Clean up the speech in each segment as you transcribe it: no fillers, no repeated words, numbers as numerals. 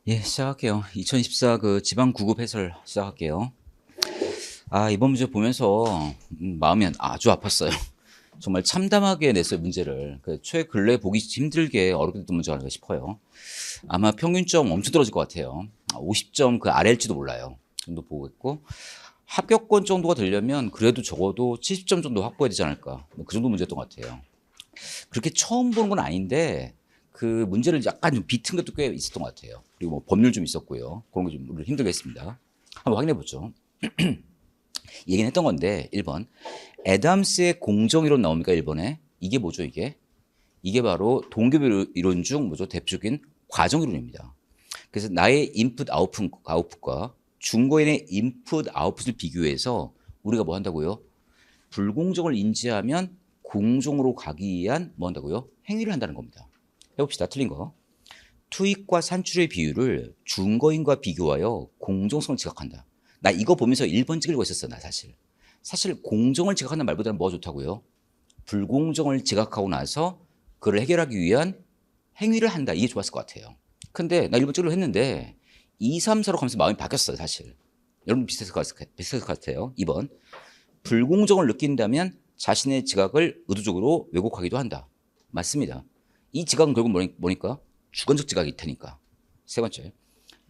예, 시작할게요. 2024 그 지방 구급 해설 시작할게요. 이번 문제 보면서 마음이 아주 아팠어요. 정말 참담하게 냈어요, 문제를. 최근래 보기 힘들게 어렵게 됐던 문제가 아닌가 싶어요. 아마 평균점 엄청 떨어질 것 같아요. 50점 그 아래일지도 몰라요. 정도 보고 있고. 합격권 정도가 되려면 그래도 적어도 70점 정도 확보해야 되지 않을까. 그 정도 문제였던 것 같아요. 그렇게 처음 보는 건 아닌데 그 문제를 약간 좀 비튼 것도 꽤 있었던 것 같아요. 그리고 뭐 법률 좀 있었고요. 그런 거 좀 우리 힘들게 했습니다. 한번 확인해 보죠. 얘기는 했던 건데 1번 애담스의 공정이론 나옵니까? 1번에 이게 뭐죠? 이게 바로 동급 이론 중 뭐죠? 대표적인 과정 이론입니다. 그래서 나의 인풋 아웃풋과 중고인의 인풋 아웃풋을 비교해서 우리가 뭐 한다고요? 불공정을 인지하면 공정으로 가기 위한 뭐 한다고요? 행위를 한다는 겁니다. 해봅시다. 틀린 거. 투입과 산출의 비율을 중거인과 비교하여 공정성을 지각한다. 나 이거 보면서 1번 찍으려고 했었어. 나 사실 공정을 지각하는 말보다는 뭐가 좋다고요? 불공정을 지각하고 나서 그걸 해결하기 위한 행위를 한다. 이게 좋았을 것 같아요. 근데 나 1번 찍으려고 했는데 2, 3, 4로 가면서 마음이 바뀌었어요. 사실. 여러분 비슷했을 것 같아요. 2번. 불공정을 느낀다면 자신의 지각을 의도적으로 왜곡하기도 한다. 맞습니다. 이 지각은 결국 뭐니까? 주관적 지각일 테니까. 세 번째,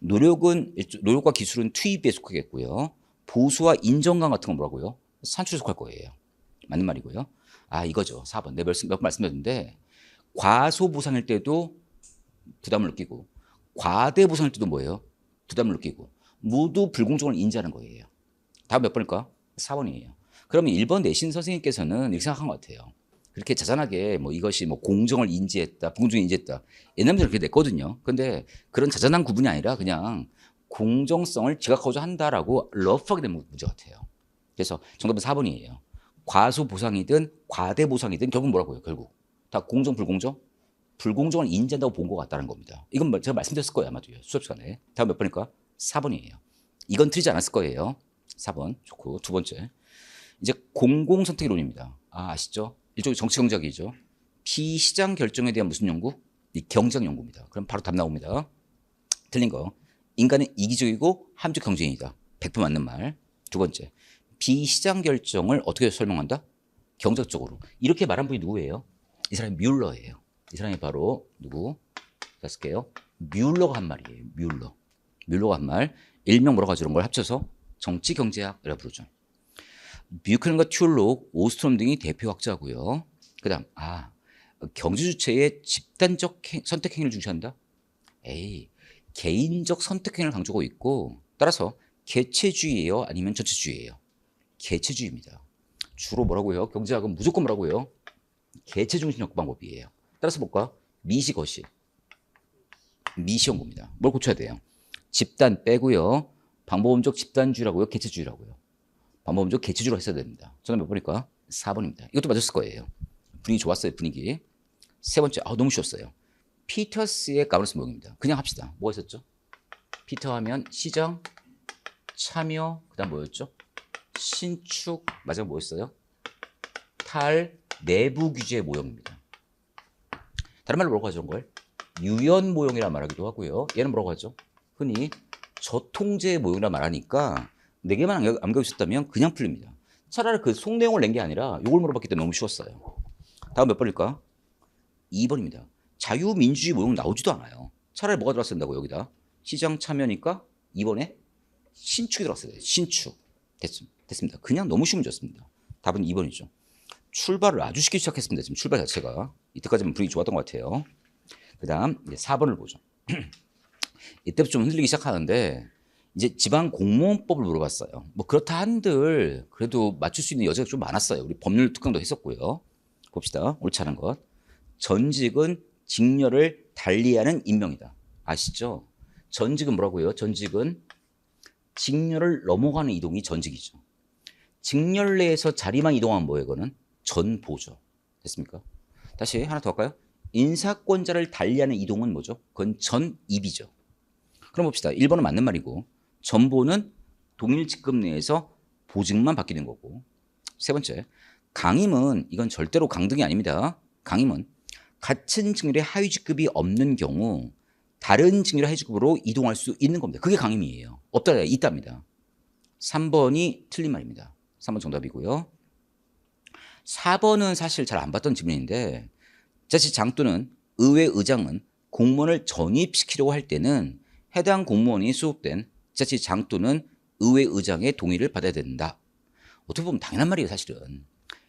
노력과 기술은 투입에 속하겠고요. 보수와 인정감 같은 건 뭐라고요? 산출에 속할 거예요. 맞는 말이고요. 이거죠. 4번. 내가 몇 말씀드렸는데 과소보상일 때도 부담을 느끼고 과대보상일 때도 뭐예요? 부담을 느끼고 모두 불공정을 인지하는 거예요. 다음 몇 번일까? 4번이에요. 그러면 1번 내신 선생님께서는 이렇게 생각한 것 같아요. 그렇게 자잘하게 뭐 이것이 뭐 공정을 인지했다, 불공정을 인지했다. 옛날부터 그렇게 냈거든요. 근데 그런 자잘한 구분이 아니라 그냥 공정성을 지각하고자 한다라고 러프하게 된 문제 같아요. 그래서 정답은 4번이에요. 과소보상이든 과대보상이든 결국 뭐라고요? 결국 다 공정, 불공정? 불공정을 인지한다고 본 것 같다는 겁니다. 이건 제가 말씀드렸을 거예요. 아마도요. 수업 시간에. 다음 몇 번일까? 4번이에요. 이건 틀리지 않았을 거예요. 4번. 좋고. 두 번째. 이제 공공선택이론입니다. 아시죠? 일종의 정치경제학이죠. 피시장 결정에 대한 무슨 연구? 이 경제학 연구입니다. 그럼 바로 답 나옵니다. 틀린 거. 인간은 이기적이고 합리적 경쟁이다. 100% 맞는 말. 두 번째. 비시장 결정을 어떻게 설명한다? 경제적으로. 이렇게 말한 분이 누구예요? 이 사람이 뮬러예요. 이 사람이 바로 누구? 자, 쓸게요. 뮬러가 한 말이에요. 뮬러가 한 말. 일명 뭐라고 하죠? 이런 걸 합쳐서 정치경제학이라고 부르죠. 뷰커넌과 튤록, 오스트롬 등이 대표 학자고요. 그다음 경제 주체의 집단적 선택 행위를 중시한다. 개인적 선택 행위를 강조하고 있고 따라서 개체주의예요, 아니면 전체주의예요? 개체주의입니다. 주로 뭐라고요? 경제학은 무조건 뭐라고요? 개체 중심 접근 방법이에요. 따라서 볼까? 미시 거시. 미시 연구입니다. 뭘 고쳐야 돼요? 집단 빼고요. 방법론적 집단주의라고요? 개체주의라고요? 방법론적 개체주의로 했어야 됩니다. 저는 몇 번일까? 4번입니다. 이것도 맞았을 거예요. 분위기 좋았어요, 분위기. 세 번째, 너무 쉬웠어요. 피터스의 가버넌스 모형입니다. 그냥 합시다. 뭐가 있었죠? 피터 하면 시장, 참여, 그 다음 뭐였죠? 신축, 마지막 뭐였어요? 내부 규제 모형입니다. 다른 말로 뭐라고 하죠, 그걸? 유연 모형이라 말하기도 하고요. 얘는 뭐라고 하죠? 흔히 저통제 모형이라 말하니까 4개만 암기하고 있었다면 그냥 풀립니다. 차라리 그 속내용을 낸 게 아니라 이걸 물어봤기 때문에 너무 쉬웠어요. 다음 몇 번일까? 2번입니다. 자유민주주의 모형 나오지도 않아요. 차라리 뭐가 들어갔어야 된다고 여기다? 시장 참여니까 2번에 신축이 들어갔어야 돼요. 신축. 됐습니다. 그냥 너무 쉬운 문제였습니다. 답은 2번이죠. 출발을 아주 쉽게 시작했습니다. 지금 출발 자체가. 이때까지는 분위기 좋았던 것 같아요. 그 다음 4번을 보죠. 이때부터 좀 흔들리기 시작하는데 이제 지방 공무원법을 물어봤어요. 뭐 그렇다 한들 그래도 맞출 수 있는 여지가 좀 많았어요. 우리 법률 특강도 했었고요. 봅시다. 옳지 않은 것. 전직은 직렬을 달리하는 임명이다. 아시죠? 전직은 뭐라고요? 전직은 직렬을 넘어가는 이동이 전직이죠. 직렬 내에서 자리만 이동하면 뭐예요? 이거는 전보죠. 됐습니까? 다시 하나 더 할까요? 인사권자를 달리하는 이동은 뭐죠? 그건 전입이죠. 그럼 봅시다. 1번은 맞는 말이고 전보는 동일 직급 내에서 보직만 바뀌는 거고. 세 번째, 강임은 이건 절대로 강등이 아닙니다. 강임은 같은 직렬의 하위 직급이 없는 경우 다른 직렬 하위직급으로 이동할 수 있는 겁니다. 그게 강임이에요. 없다, 있답니다. 3번이 틀린 말입니다. 3번 정답이고요. 4번은 사실 잘 안 봤던 질문인데 자치장 또는 의회 의장은 공무원을 전입시키려고 할 때는 해당 공무원이 소속된 자치장 또는 의회 의장의 동의를 받아야 된다. 어떻게 보면 당연한 말이에요, 사실은.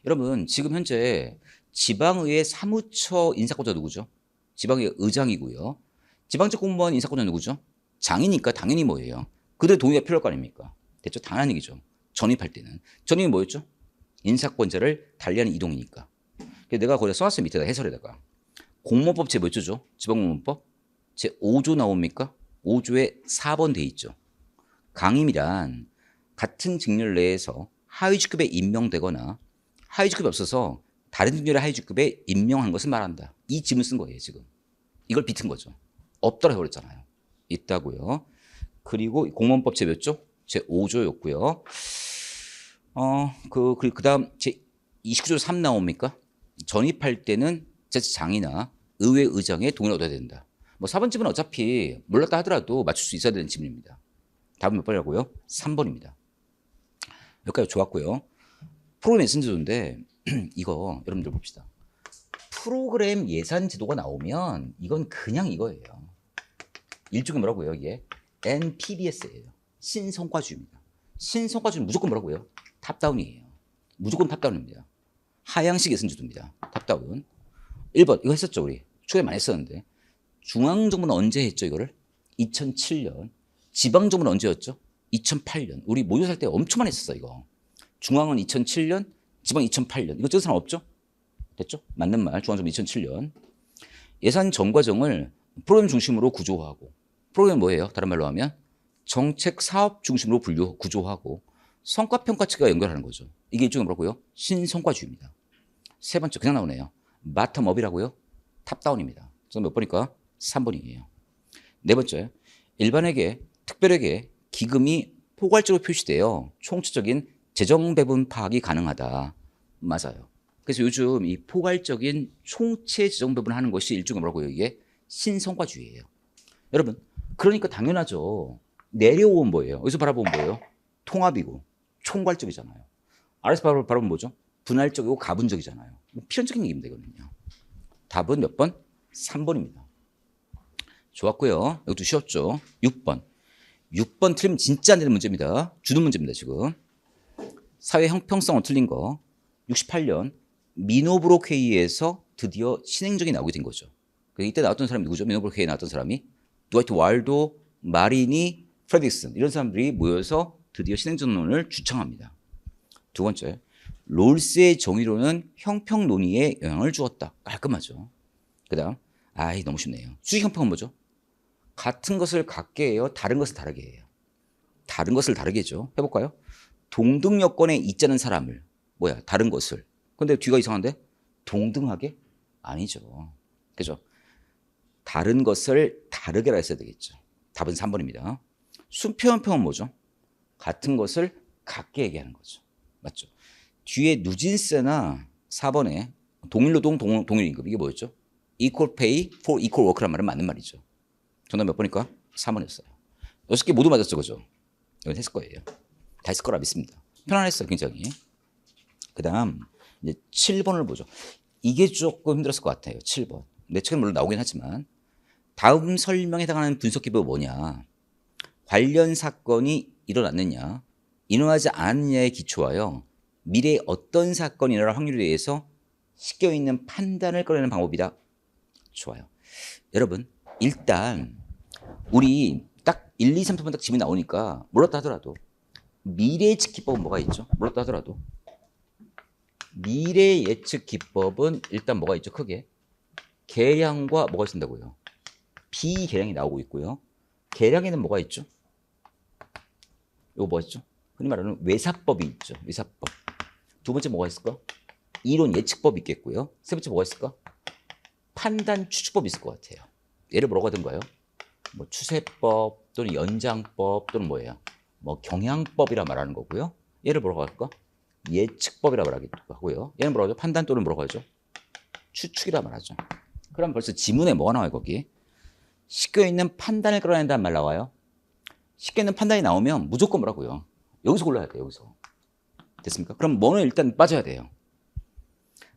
여러분, 지금 현재 지방의회 사무처 인사권자 누구죠? 지방의회 의장이고요. 지방직 공무원 인사권자 누구죠? 장이니까 당연히 뭐예요? 그들 동의가 필요할 거 아닙니까? 됐죠? 당연한 얘기죠. 전입할 때는. 전입이 뭐였죠? 인사권자를 달리하는 이동이니까. 내가 거기다 써놨어요, 밑에다 해설에다가. 공무원법 제 몇 조죠? 지방공무원법? 제 5조 나옵니까? 5조에 4번 돼 있죠. 강임이란 같은 직렬 내에서 하위직급에 임명되거나 하위직급이 없어서 다른 직렬의 하위직급에 임명한 것을 말한다. 이 지문 쓴 거예요, 지금. 이걸 비튼 거죠. 없더라 해버렸잖아요. 있다고요. 그리고 공무원법 제 몇 조? 제 5조였고요. 그 다음 제 29조 3 나옵니까? 전입할 때는 자치장이나 의회 의장의 동의를 얻어야 된다. 뭐 4번 집은 어차피 몰랐다 하더라도 맞출 수 있어야 되는 질문입니다. 답은 몇 번이라고요? 3번입니다. 여기까지 좋았고요. 프로그램 예산제도인데 이거 여러분들 봅시다. 프로그램 예산 제도가 나오면 이건 그냥 이거예요. 일종의 뭐라고요? 이게 NPBS예요. 신성과주의입니다. 신성과주의는 무조건 뭐라고요? 탑다운이에요. 무조건 탑다운입니다. 하향식 예산제도입니다. 탑다운. 1번 이거 했었죠, 우리. 초에 많이 했었는데. 중앙정부는 언제 했죠, 이거를? 2007년. 지방정부는 언제였죠? 2008년. 우리 모의고사 할 때 엄청 많이 했었어, 이거. 중앙은 2007년, 지방 2008년. 이거 찍은 사람 없죠? 됐죠? 맞는 말. 중앙정부 2007년. 예산 전과정을 프로그램 중심으로 구조화하고. 프로그램 뭐예요? 다른 말로 하면 정책 사업 중심으로 구조하고 성과평가치가 연결하는 거죠. 이게 일종의 뭐라고요? 신성과주의입니다. 세 번째 그냥 나오네요. 바텀업이라고요? 탑다운입니다. 그래서 몇 번일까? 3번이에요. 네 번째, 일반에게 특별에게 기금이 포괄적으로 표시되어 총체적인 재정 배분 파악이 가능하다. 맞아요. 그래서 요즘 이 포괄적인 총체 재정 배분을 하는 것이 일종의 뭐라고요? 이게 신성과주의예요. 여러분, 그러니까 당연하죠. 내려온 뭐예요? 여기서 바라보면 뭐예요? 통합이고 총괄적이잖아요. 아래서 바라보면 뭐죠? 분할적이고 가분적이잖아요. 필연적인 얘기입니다, 이거는요. 답은 몇 번? 3번입니다. 좋았고요. 이것도 쉬웠죠. 6번. 6번 틀리면 진짜 안 되는 문제입니다. 주는 문제입니다, 지금. 사회 형평성은 틀린 거. 68년 미노브록 회의에서 드디어 신행정이 나오게 된 거죠. 이때 나왔던 사람이 누구죠? 미노브록 회의에 나왔던 사람이 드와이트 왈도, 마리니, 프레딕슨 이런 사람들이 모여서 드디어 신행정론을 주창합니다. 두 번째, 롤스의 정의론은 형평 논의에 영향을 주었다. 깔끔하죠. 그 다음, 너무 쉽네요. 수직 형평은 뭐죠? 같은 것을 같게 해요? 다른 것을 다르게 해요? 다른 것을 다르게 해죠. 해볼까요? 동등 여건에 있자는 사람을 다른 것을. 근데 뒤가 이상한데? 동등하게? 아니죠. 그죠? 다른 것을 다르게라 했어야 되겠죠. 답은 3번입니다. 수표현평은 뭐죠? 같은 것을 같게 얘기하는 거죠. 맞죠? 뒤에 누진세나 4번에 동일노동, 동일임금 이게 뭐였죠? equal pay for equal work란 말은 맞는 말이죠. 정답 몇 번일까? 3번이었어요. 6개 모두 맞았죠, 그죠? 이건 했을 거예요. 다 했을 거라 믿습니다. 편안했어요, 굉장히. 그 다음 이제 7번을 보죠. 이게 조금 힘들었을 것 같아요. 7번. 내 책은 물론 나오긴 하지만 다음 설명에 해당하는 분석 기법이 뭐냐? 관련 사건이 일어났느냐, 일어나지 않았느냐에 기초하여 미래에 어떤 사건이 일어날 확률에 대해서 씻겨 있는 판단을 꺼내는 방법이다. 좋아요. 여러분, 일단 우리 딱 1, 2, 3, 4번 딱 질문이 나오니까 몰랐다 하더라도 미래 예측 기법은 뭐가 있죠? 몰랐다 하더라도 미래 예측 기법은 일단 뭐가 있죠? 크게 계량과 뭐가 있다고요? 비계량이 나오고 있고요. 계량에는 뭐가 있죠? 이거 뭐가 있죠? 흔히 말하는 외사법이 있죠. 외사법. 두 번째 뭐가 있을까? 이론 예측법이 있겠고요. 세 번째 뭐가 있을까? 판단 추측법이 있을 것 같아요. 예를 뭐라고 하던가요? 뭐 추세법 또는 연장법 또는 뭐예요? 뭐 경향법이라 말하는 거고요. 얘를 뭐라고 할까? 예측법이라 말하기도 하고요. 얘는 뭐라고 하죠? 판단 또는 뭐라고 하죠? 추측이라 말하죠. 그럼 벌써 지문에 뭐가 나와요, 거기? 씻겨 있는 판단을 끌어낸다는 말 나와요. 씻겨 있는 판단이 나오면 무조건 뭐라고요? 여기서 골라야 돼요. 여기서. 됐습니까? 그럼 뭐는 일단 빠져야 돼요.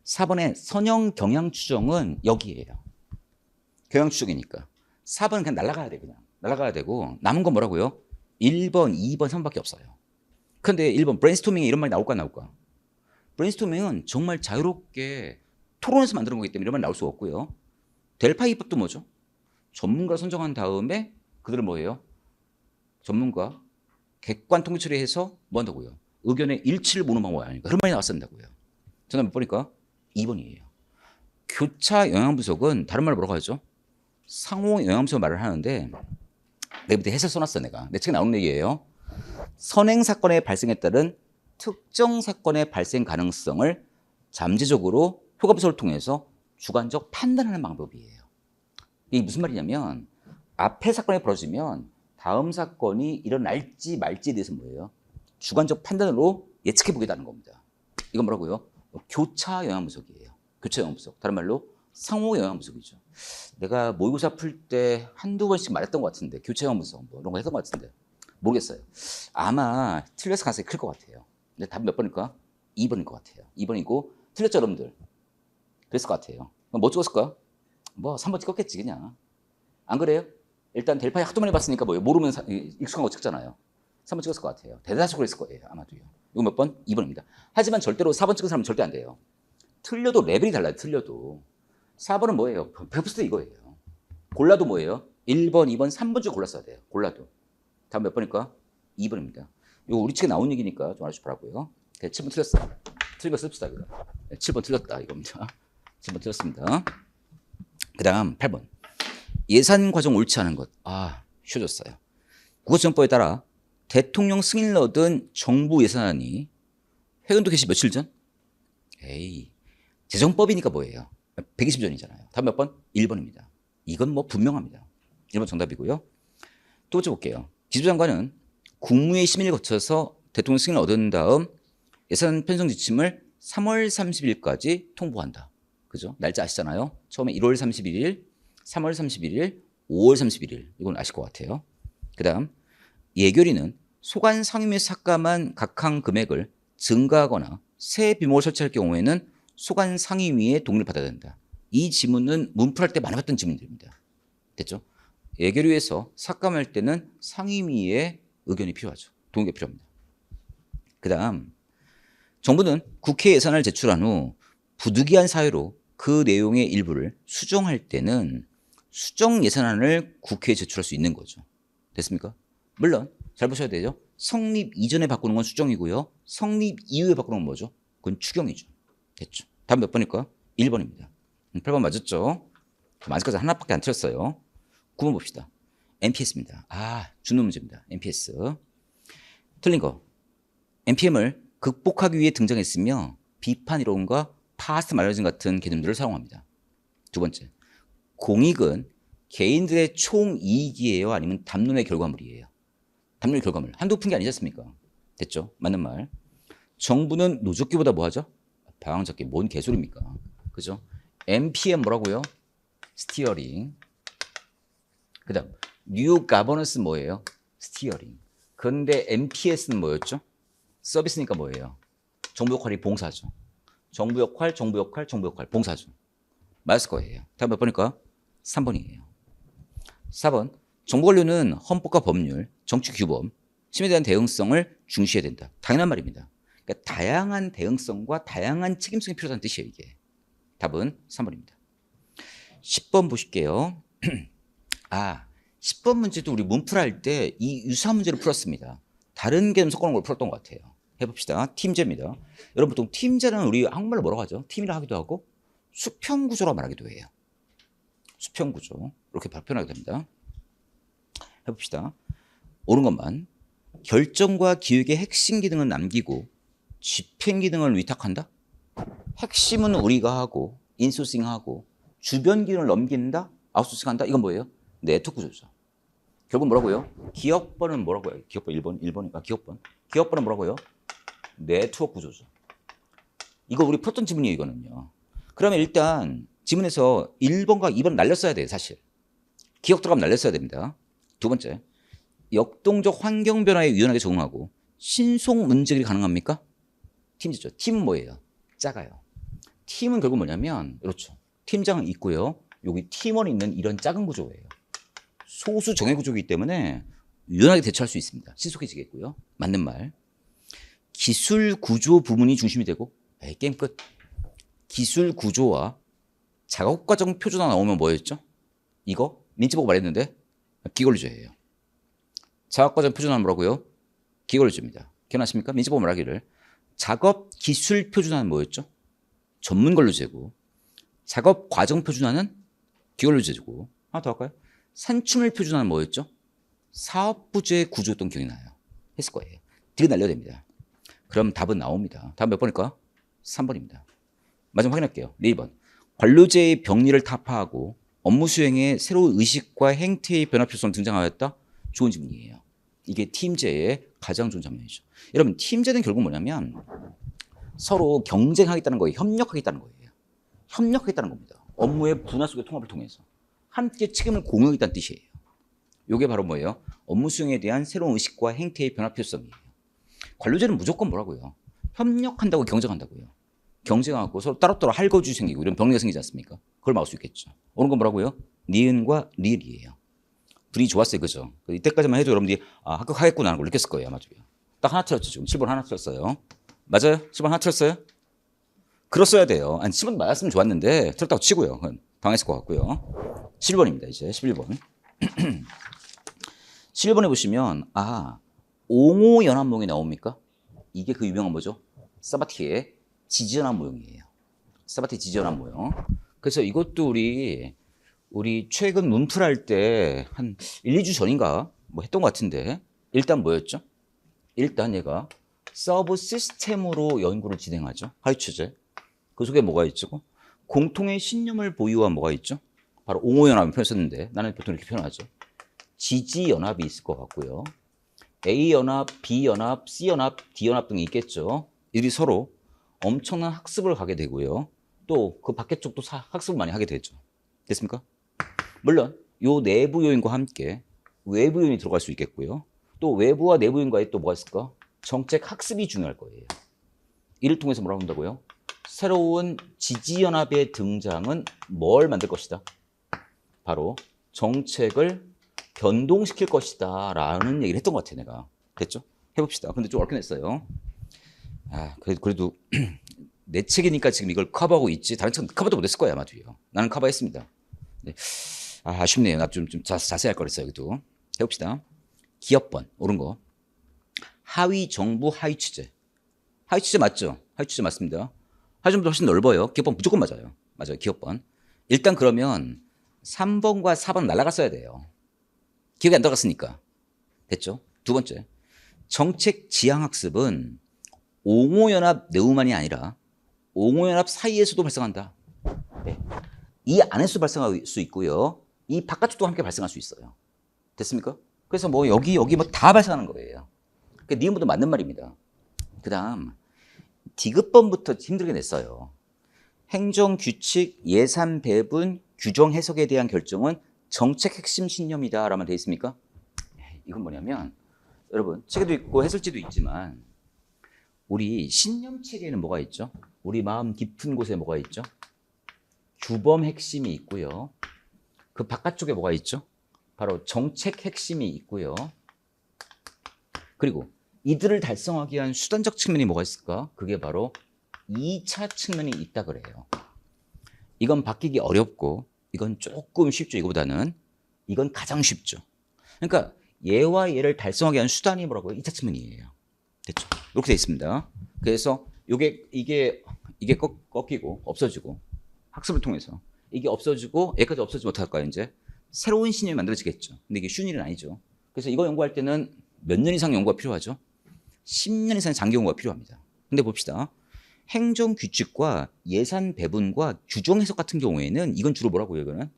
4번의 선형 경향 추정은 여기에요. 경향 추정이니까. 4번은 그냥 날아가야 돼. 그냥 날아가야 되고 남은 건 뭐라고요? 1번, 2번, 3번밖에 없어요. 근데 1번 브레인스토밍에 이런 말이 나올까 안 나올까? 브레인스토밍은 정말 자유롭게 토론에서 만드는 거기 때문에 이런 말 나올 수가 없고요. 델파 입법도 뭐죠? 전문가 선정한 다음에 그들은 뭐예요? 전문가 객관 통계 처리해서 뭐 한다고요? 의견의 일치를 보는 방법이 아닙니까? 그런 말이 나왔었다고요. 저는 몇 번일까? 2번이에요. 교차 영향 분석은 다른 말로 뭐라고 하죠? 상호 영향 분석 말을 하는데 내가 밑에 해설 써놨어 내가. 내 책에 나오는 얘기예요. 선행 사건의 발생에 따른 특정 사건의 발생 가능성을 잠재적으로 효과 분석을 통해서 주관적 판단하는 방법이에요. 이게 무슨 말이냐면 앞에 사건이 벌어지면 다음 사건이 일어날지 말지에 대해서 뭐예요? 주관적 판단으로 예측해 보겠다는 겁니다. 이건 뭐라고요? 교차 영향 분석이에요. 교차 영향 분석. 다른 말로 상호 영향 분석이죠. 내가 모의고사 풀 때 한두 번씩 말했던 것 같은데 교차 영향 분석 뭐 이런 거 했던 것 같은데 모르겠어요. 아마 틀렸을 가능성이 클 것 같아요. 근데 답은 몇 번일까? 2번일 것 같아요. 2번이고 틀렸죠 여러분들? 그랬을 것 같아요. 그럼 뭐 찍었을까? 뭐 3번 찍었겠지 그냥. 안 그래요? 일단 델파이 하도 많이 봤으니까 뭐예요? 모르면 익숙한 거 찍잖아요. 3번 찍었을 것 같아요. 대다수 그랬을 거예요. 아마도요. 이거 몇 번? 2번입니다. 하지만 절대로 4번 찍은 사람은 절대 안 돼요. 틀려도 레벨이 달라요. 틀려도. 4번은 뭐예요? 100% 이거예요. 골라도 뭐예요? 1번, 2번, 3번 중 골랐어야 돼요. 골라도. 다음 몇 번일까? 2번입니다. 이거 우리 책에 나온 얘기니까 좀 알아주시라고요. 7번 틀렸어. 틀린 거 씁시다. 7번 틀렸다 이겁니다. 7번 틀렸습니다. 그 다음 8번. 예산 과정 옳지 않은 것. 쉬워졌어요. 국어지원법에 따라 대통령 승인을 얻은 정부 예산안이 회견도 개시 며칠 전? 재정법이니까 뭐예요? 120 전이잖아요. 다음 몇 번? 1번입니다. 이건 뭐 분명합니다. 1번 정답이고요. 두 번째 볼게요. 기조장관은 국무회의 심의를 거쳐서 대통령 승인을 얻은 다음 예산 편성 지침을 3월 30일까지 통보한다. 그죠? 날짜 아시잖아요. 처음에 1월 31일, 3월 31일, 5월 31일. 이건 아실 것 같아요. 그 다음 예결위는 소관 상임위 삭감한 각항 금액을 증가하거나 새 비목을 설치할 경우에는 소관 상임위의 동의를 받아야 된다. 이 지문은 문풀할 때 많이 봤던 지문들입니다. 됐죠? 예결위에서 삭감할 때는 상임위의 의견이 필요하죠. 동의가 필요합니다. 그 다음 정부는 국회 예산을 제출한 후 부득이한 사유로 그 내용의 일부를 수정할 때는 수정 예산안을 국회에 제출할 수 있는 거죠. 됐습니까? 물론 잘 보셔야 되죠. 성립 이전에 바꾸는 건 수정이고요. 성립 이후에 바꾸는 건 뭐죠? 그건 추경이죠. 됐죠. 다음 몇 번일까? 1번입니다. 8번 맞았죠? 아직까지 하나밖에 안 틀렸어요. 9번 봅시다. NPS입니다. 준우 문제입니다. NPS. 틀린 거. NPM을 극복하기 위해 등장했으며 비판 이론과 파스트 마너리즘 같은 개념들을 사용합니다. 두 번째. 공익은 개인들의 총이익이에요? 아니면 담론의 결과물이에요? 담론의 결과물. 한두 푼 게 아니지 않습니까? 됐죠? 맞는 말. 정부는 노젓기보다 뭐하죠? 방향잡기. 뭔 개소리입니까? 그죠? NPM 뭐라고요? 스티어링. 그 다음 뉴 가버넌스 뭐예요? 스티어링. 그런데 NPS는 뭐였죠? 서비스니까 뭐예요? 정부 역할이 봉사죠. 정부 역할, 정부 역할, 정부 역할, 봉사죠. 맞을 거예요. 다음 몇 번일까? 3번이에요. 4번. 정부 관료는 헌법과 법률, 정치 규범, 심에 대한 대응성을 중시해야 된다. 당연한 말입니다. 그러니까 다양한 대응성과 다양한 책임성이 필요하다는 뜻이에요, 이게. 답은 3번입니다. 10번 보실게요. 10번 문제도 우리 문풀할 때 이 유사한 문제를 풀었습니다. 다른 개념 섞어놓은 걸 풀었던 것 같아요. 해봅시다. 팀제입니다. 여러분 보통 팀제는 우리 한국말로 뭐라고 하죠? 팀이라 하기도 하고 수평구조라고 말하기도 해요. 수평구조. 이렇게 표현하게 됩니다. 해봅시다. 옳은 것만. 결정과 기획의 핵심 기능은 남기고 집행 기능을 위탁한다? 핵심은 우리가 하고 인소싱하고 주변 기능을 넘긴다? 아웃소싱한다? 이건 뭐예요? 네트워크 구조죠. 결국 뭐라고요? 기업번은 뭐라고요? 기업번 1번이니까 기업번. 기업번은 뭐라고요? 네트워크 구조죠. 이거 우리 풀었던 지문이에요, 이거는요. 그러면 일단 지문에서 1번과 2번 날렸어야 돼요, 사실. 기억 들어가면 날렸어야 됩니다. 두 번째, 역동적 환경 변화에 유연하게 적응하고 신속 문제 해결이 가능합니까? 팀이죠. 팀은 뭐예요? 작아요. 팀은 결국 뭐냐면 그렇죠. 팀장은 있고요. 여기 팀원이 있는 이런 작은 구조예요. 소수 정예 구조이기 때문에 유연하게 대처할 수 있습니다. 신속해지겠고요. 맞는 말. 기술 구조 부분이 중심이 되고 게임 끝. 기술 구조와 작업 과정 표준화 나오면 뭐였죠? 이거 민지 보고 말했는데 기걸류제예요. 작업 과정 표준화는 뭐라고요? 기걸류제입니다. 기억나십니까? 민지 보고 말하기를 작업 기술 표준화는 뭐였죠? 전문 걸류제고 작업 과정 표준화는 기걸류제고 하나 더 할까요? 산출물 표준화는 뭐였죠? 사업부제 구조였던 기억이 나요. 했을 거예요. 되게 날려야 됩니다. 그럼 답은 나옵니다. 답은 몇 번일까? 3번입니다. 마지막 확인할게요. 2번. 관료제의 병리를 타파하고 업무 수행에 새로운 의식과 행태의 변화 필요성이 등장하였다? 좋은 질문이에요. 이게 팀제의 가장 좋은 장면이죠. 여러분, 팀제는 결국 뭐냐면 서로 경쟁하겠다는 거예요. 협력하겠다는 거예요. 협력하겠다는 겁니다. 업무의 분화 속의 통합을 통해서. 함께 책임을 공유하겠다는 뜻이에요. 이게 바로 뭐예요? 업무 수행에 대한 새로운 의식과 행태의 변화 필요성이에요. 관료제는 무조건 뭐라고요? 협력한다고 경쟁한다고요. 경쟁하고 서로 따로따로 할거지 생기고 이런 병리가 생기지 않습니까? 그걸 막을 수 있겠죠. 오는 건 뭐라고요? 니은과 리을이에요. 분위기 좋았어요. 그죠? 이때까지만 해도 여러분들이 합격하겠구나 하는 걸 느꼈을 거예요. 아마도요. 딱 하나 틀렸죠. 지금 7번 하나 틀렸어요. 맞아요? 7번 하나 틀렸어요? 그렇어야 돼요. 아니 7번 맞았으면 좋았는데 틀렸다고 치고요. 당했을 것 같고요. 11번입니다. 이제 11번. 11번에 보시면 옹호연합 모형이 나옵니까? 이게 그 유명한 뭐죠? 사바티의 지지연합 모형이에요. 사바티 지지연합 모형. 그래서 이것도 우리 최근 문풀 할 때 한 1, 2주 전인가 뭐 했던 것 같은데 일단 뭐였죠? 일단 얘가 서브 시스템으로 연구를 진행하죠. 하이츠제. 그 속에 뭐가 있죠? 공통의 신념을 보유한 뭐가 있죠? 바로 옹호연합을 표현했었는데 나는 보통 이렇게 표현하죠. 지지연합이 있을 것 같고요. A연합, B연합, C연합, D연합 등이 있겠죠. 이들이 서로 엄청난 학습을 하게 되고요. 또 그 밖에 쪽도 학습을 많이 하게 되죠. 됐습니까? 물론 요 내부 요인과 함께 외부 요인이 들어갈 수 있겠고요. 또 외부와 내부 요인과의 또 뭐가 있을까? 정책 학습이 중요할 거예요. 이를 통해서 뭐라고 한다고요? 새로운 지지연합의 등장은 뭘 만들 것이다? 바로 정책을 변동시킬 것이다 라는 얘기를 했던 것 같아요. 내가. 됐죠? 해봅시다. 근데 좀 어렵긴 했어요. 그래도 내 책이니까 지금 이걸 커버하고 있지 다른 책은 커버도 못했을 거예요. 아마도요. 나는 커버했습니다. 네. 아쉽네요. 나 좀 자세히 할 거랬어요. 여기도. 해봅시다. 기업번 옳은 거. 하위 정부 하위 취재. 하위 취재 맞죠? 하위 취재 맞습니다. 하위 정부도 훨씬 넓어요. 기업번 무조건 맞아요. 맞아요. 기업번. 일단 그러면 3번과 4번 날아갔어야 돼요. 기억이 안 들어갔으니까. 됐죠? 두 번째. 정책 지향 학습은 옹호연합 내부만이 아니라 옹호연합 사이에서도 발생한다. 네. 이 안에서 발생할 수 있고요. 이 바깥쪽도 함께 발생할 수 있어요. 됐습니까? 그래서 뭐 여기 뭐 다 발생하는 거예요. 그 니은부터 맞는 말입니다. 그 다음 디귿번부터 힘들게 냈어요. 행정규칙, 예산 배분, 규정 해석에 대한 결정은 정책 핵심 신념이다 라면 되어 있습니까? 이건 뭐냐면 여러분 책에도 있고 해설지도 있지만 우리 신념 체계에는 뭐가 있죠? 우리 마음 깊은 곳에 뭐가 있죠? 주범 핵심이 있고요. 그 바깥쪽에 뭐가 있죠? 바로 정책 핵심이 있고요. 그리고 이들을 달성하기 위한 수단적 측면이 뭐가 있을까? 그게 바로 2차 측면이 있다 그래요. 이건 바뀌기 어렵고 이건 조금 쉽죠. 이거보다는. 이건 가장 쉽죠. 그러니까 얘와 얘를 달성하기 위한 수단이 뭐라고요? 2차 측면이에요. 됐죠? 이렇게 돼 있습니다. 그래서 이게 꺾이고 없어지고 학습을 통해서 이게 없어지고 얘까지 없어지면 어떡할까요? 이제 새로운 신념이 만들어지겠죠. 근데 이게 쉬운 일은 아니죠. 그래서 이거 연구할 때는 몇 년 이상 연구가 필요하죠? 10년 이상의 장기 연구가 필요합니다. 근데 봅시다. 행정규칙과 예산 배분과 규정 해석 같은 경우에는 이건 주로 뭐라고요? 이거는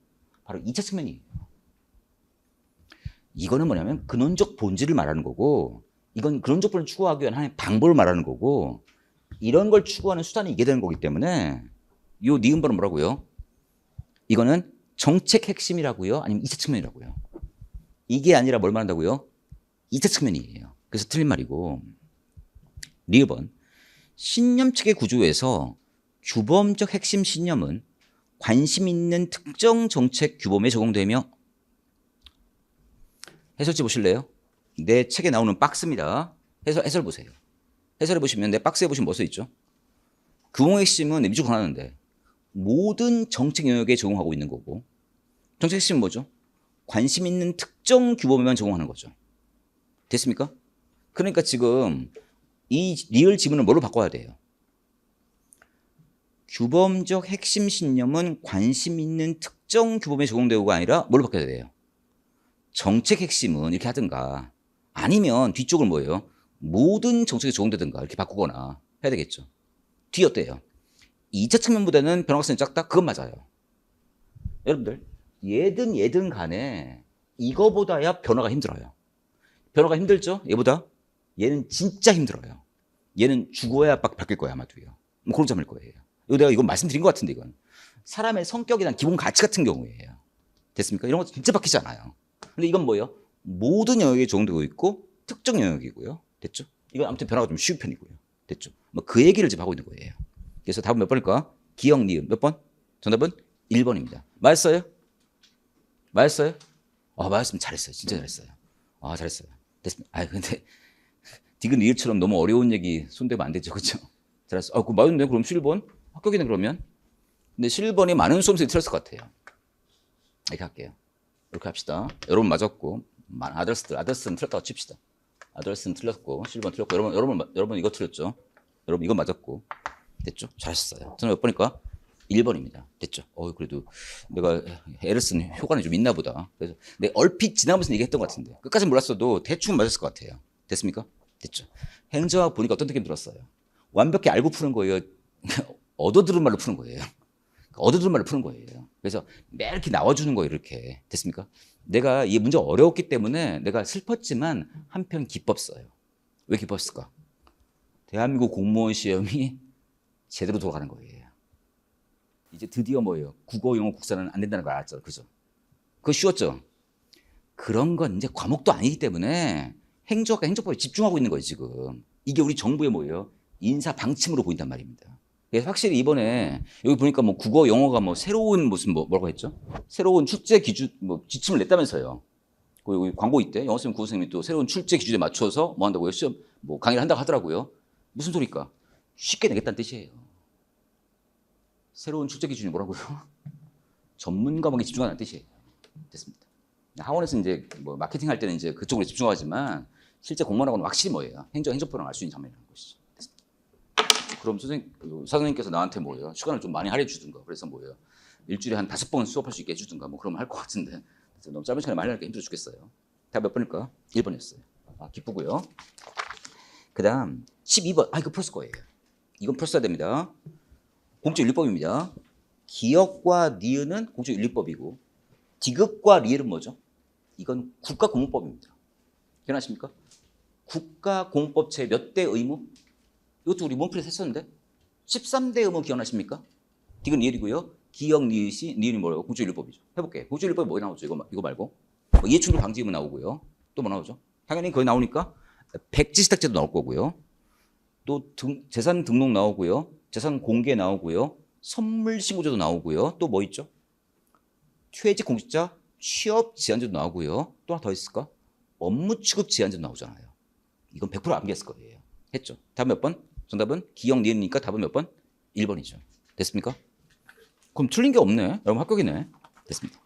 바로 2차 측면이에요. 이거는 뭐냐면 근원적 본질을 말하는 거고 이건 근원적 본질을 추구하기 위한 하나의 방법을 말하는 거고 이런 걸 추구하는 수단이 이게 되는 거기 때문에 이 니은번은 뭐라고요? 이거는 정책 핵심이라고요? 아니면 2차 측면이라고요? 이게 아니라 뭘 말한다고요? 2차 측면이에요. 그래서 틀린 말이고. 리번 신념 체계 구조에서 규범적 핵심 신념은 관심 있는 특정 정책 규범에 적용되며 해설지 보실래요? 내 책에 나오는 박스입니다. 해설 보세요. 해설해 보시면 내 박스에 보시면 뭐 써있죠? 규범의 핵심은 미주 권하는데 모든 정책 영역에 적용하고 있는 거고 정책 핵심은 뭐죠? 관심 있는 특정 규범에만 적용하는 거죠. 됐습니까? 그러니까 지금 이 리을 지문을 뭘로 바꿔야 돼요? 규범적 핵심 신념은 관심 있는 특정 규범에 적용되고가 아니라 뭘로 바꿔야 돼요? 정책 핵심은 이렇게 하든가 아니면 뒤쪽을 뭐예요? 모든 정책에 적용되든가 이렇게 바꾸거나 해야 되겠죠. 뒤 어때요? 2차 측면보다는 변화가성이 작다? 그건 맞아요. 여러분들 얘든 간에 이거보다야 변화가 힘들어요. 변화가 힘들죠? 얘보다? 얘는 진짜 힘들어요. 얘는 죽어야 바뀔 거야 아마도요. 뭐 그런 점일 거예요. 이거 내가 이건 말씀드린 것 같은데 이건 사람의 성격이나 기본 가치 같은 경우에요. 됐습니까? 이런 거 진짜 바뀌지 않아요. 근데 이건 뭐예요? 모든 영역에 적용되고 있고 특정 영역이고요. 됐죠? 이건 아무튼 변화가 좀 쉬운 편이고요. 됐죠? 뭐 그 얘기를 지금 하고 있는 거예요. 그래서 답은 몇 번일까? 기억, 니은 몇 번? 정답은 1번입니다. 맞았어요? 맞았어요? 맞았으면 잘했어요. 진짜 잘했어요. 잘했어요. 됐습니다. 근데 디귿 리을처럼 너무 어려운 얘기 손대면 안 되죠. 그렇죠? 잘했어. 그거 맞았네. 그럼 7번 합격이네 그러면. 근데 7번이 많은 수험생이 틀렸을 것 같아요. 이렇게 할게요. 이렇게 합시다. 여러분 맞았고 아더스는 틀렸다고 칩시다. 아더스는 틀렸고 7번 틀렸고 여러분 이거 틀렸죠? 여러분 이거 맞았고 됐죠? 잘하셨어요. 저는 몇 번일까? 1번입니다. 됐죠? 그래도 내가 애를 쓴 효과는 좀 있나 보다. 그래서 내 얼핏 지나면서 얘기했던 것 같은데 끝까지 몰랐어도 대충 맞았을 것 같아요. 됐습니까? 됐죠? 행정학 보니까 어떤 느낌 들었어요? 완벽히 알고 푸는 거예요. 얻어들은 말로 푸는 거예요. 얻어들은 말로 푸는 거예요. 그래서 매일 이렇게 나와주는 거예요. 이렇게. 됐습니까? 내가 이 문제가 어려웠기 때문에 내가 슬펐지만 한편 기뻤어요. 왜 기뻤을까? 대한민국 공무원 시험이 제대로 돌아가는 거예요. 이제 드디어 뭐예요? 국어, 영어, 국사는 안 된다는 걸 알았죠. 그죠? 그거 쉬웠죠? 그런 건 이제 과목도 아니기 때문에 행정학과 행정법에 집중하고 있는 거예요, 지금. 이게 우리 정부의 뭐예요? 인사 방침으로 보인단 말입니다. 그래서 확실히 이번에 여기 보니까 뭐 국어, 영어가 뭐 새로운 무슨 뭐라고 했죠? 새로운 출제 기준, 지침을 냈다면서요. 여기 광고 있대. 영어 선생님, 국어 선생님이 또 새로운 출제 기준에 맞춰서 뭐 한다고요? 시험, 강의를 한다고 하더라고요. 무슨 소리일까? 쉽게 내겠다는 뜻이에요. 새로운 출제 기준이 뭐라고요? 전문 과목에 집중하는 뜻이에요. 됐습니다. 학원에서 이제 마케팅 할 때는 이제 그쪽으로 집중하지만 실제 공부하고는 확실히 뭐예요? 행정법을 알 수 있는 장면이라는 것이죠. 됐습니다. 그럼 사장님께서 나한테 뭐예요? 시간을 좀 많이 할애해 주든가. 그래서 뭐예요? 일주일에 한 5번 수업할 수 있게 해주든가. 그러면 할 것 같은데 너무 짧은 시간에 많이 하니까 힘들어 죽겠어요. 답 몇 번일까? 1번이었어요. 기쁘고요. 그 다음 12번. 이거 풀었을 거예요. 이건 풀었어야 됩니다. 공적윤리법입니다. 기역과 니은은 공적윤리법이고 디귿과 리을은 뭐죠? 이건 국가공무법입니다. 기억나십니까? 국가공무법 제 몇 대 의무? 이것도 우리 문풀이에서 했었는데 13대 의무 기억나십니까? 디귿 리을이고요. 기역 니은이 뭐예요? 공적윤리법이죠. 해볼게요. 공적윤리법이 뭐 나오죠? 이거 말고 이해충돌 방지 의무 나오고요. 또 뭐 나오죠? 당연히 거기 나오니까 백지시탁제도 나올 거고요. 또 재산 등록 나오고요. 재산 공개 나오고요. 선물 신고제도 나오고요. 또 뭐 있죠? 퇴직 공직자 취업 제한제도 나오고요. 또 하나 더 있을까? 업무 취급 제한제도 나오잖아요. 이건 100% 암기했을 거예요. 했죠? 답 몇 번? 정답은 기억 니은이니까 답은 몇 번? 1번이죠. 됐습니까? 그럼 틀린 게 없네. 여러분 합격이네. 됐습니다.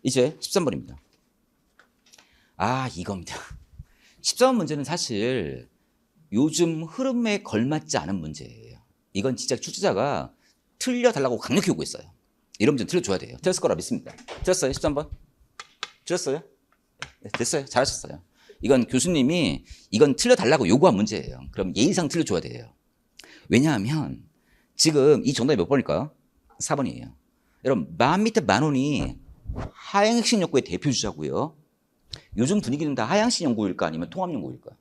이제 13번입니다. 이겁니다. 13번 문제는 사실 요즘 흐름에 걸맞지 않은 문제예요. 이건 진짜 출제자가 틀려달라고 강력히 요구했어요. 이런 문제는 틀려줘야 돼요. 틀렸을 거라 믿습니다. 틀렸어요? 13번? 틀렸어요? 네, 됐어요. 잘하셨어요. 이건 교수님이 이건 틀려달라고 요구한 문제예요. 그럼 예의상 틀려줘야 돼요. 왜냐하면 지금 이 정답이 몇 번일까요? 4번이에요. 여러분 10,000m 만원이 하향식 연구의 대표 주자고요. 요즘 분위기는 다 하향식 연구일까 아니면 통합 연구일까?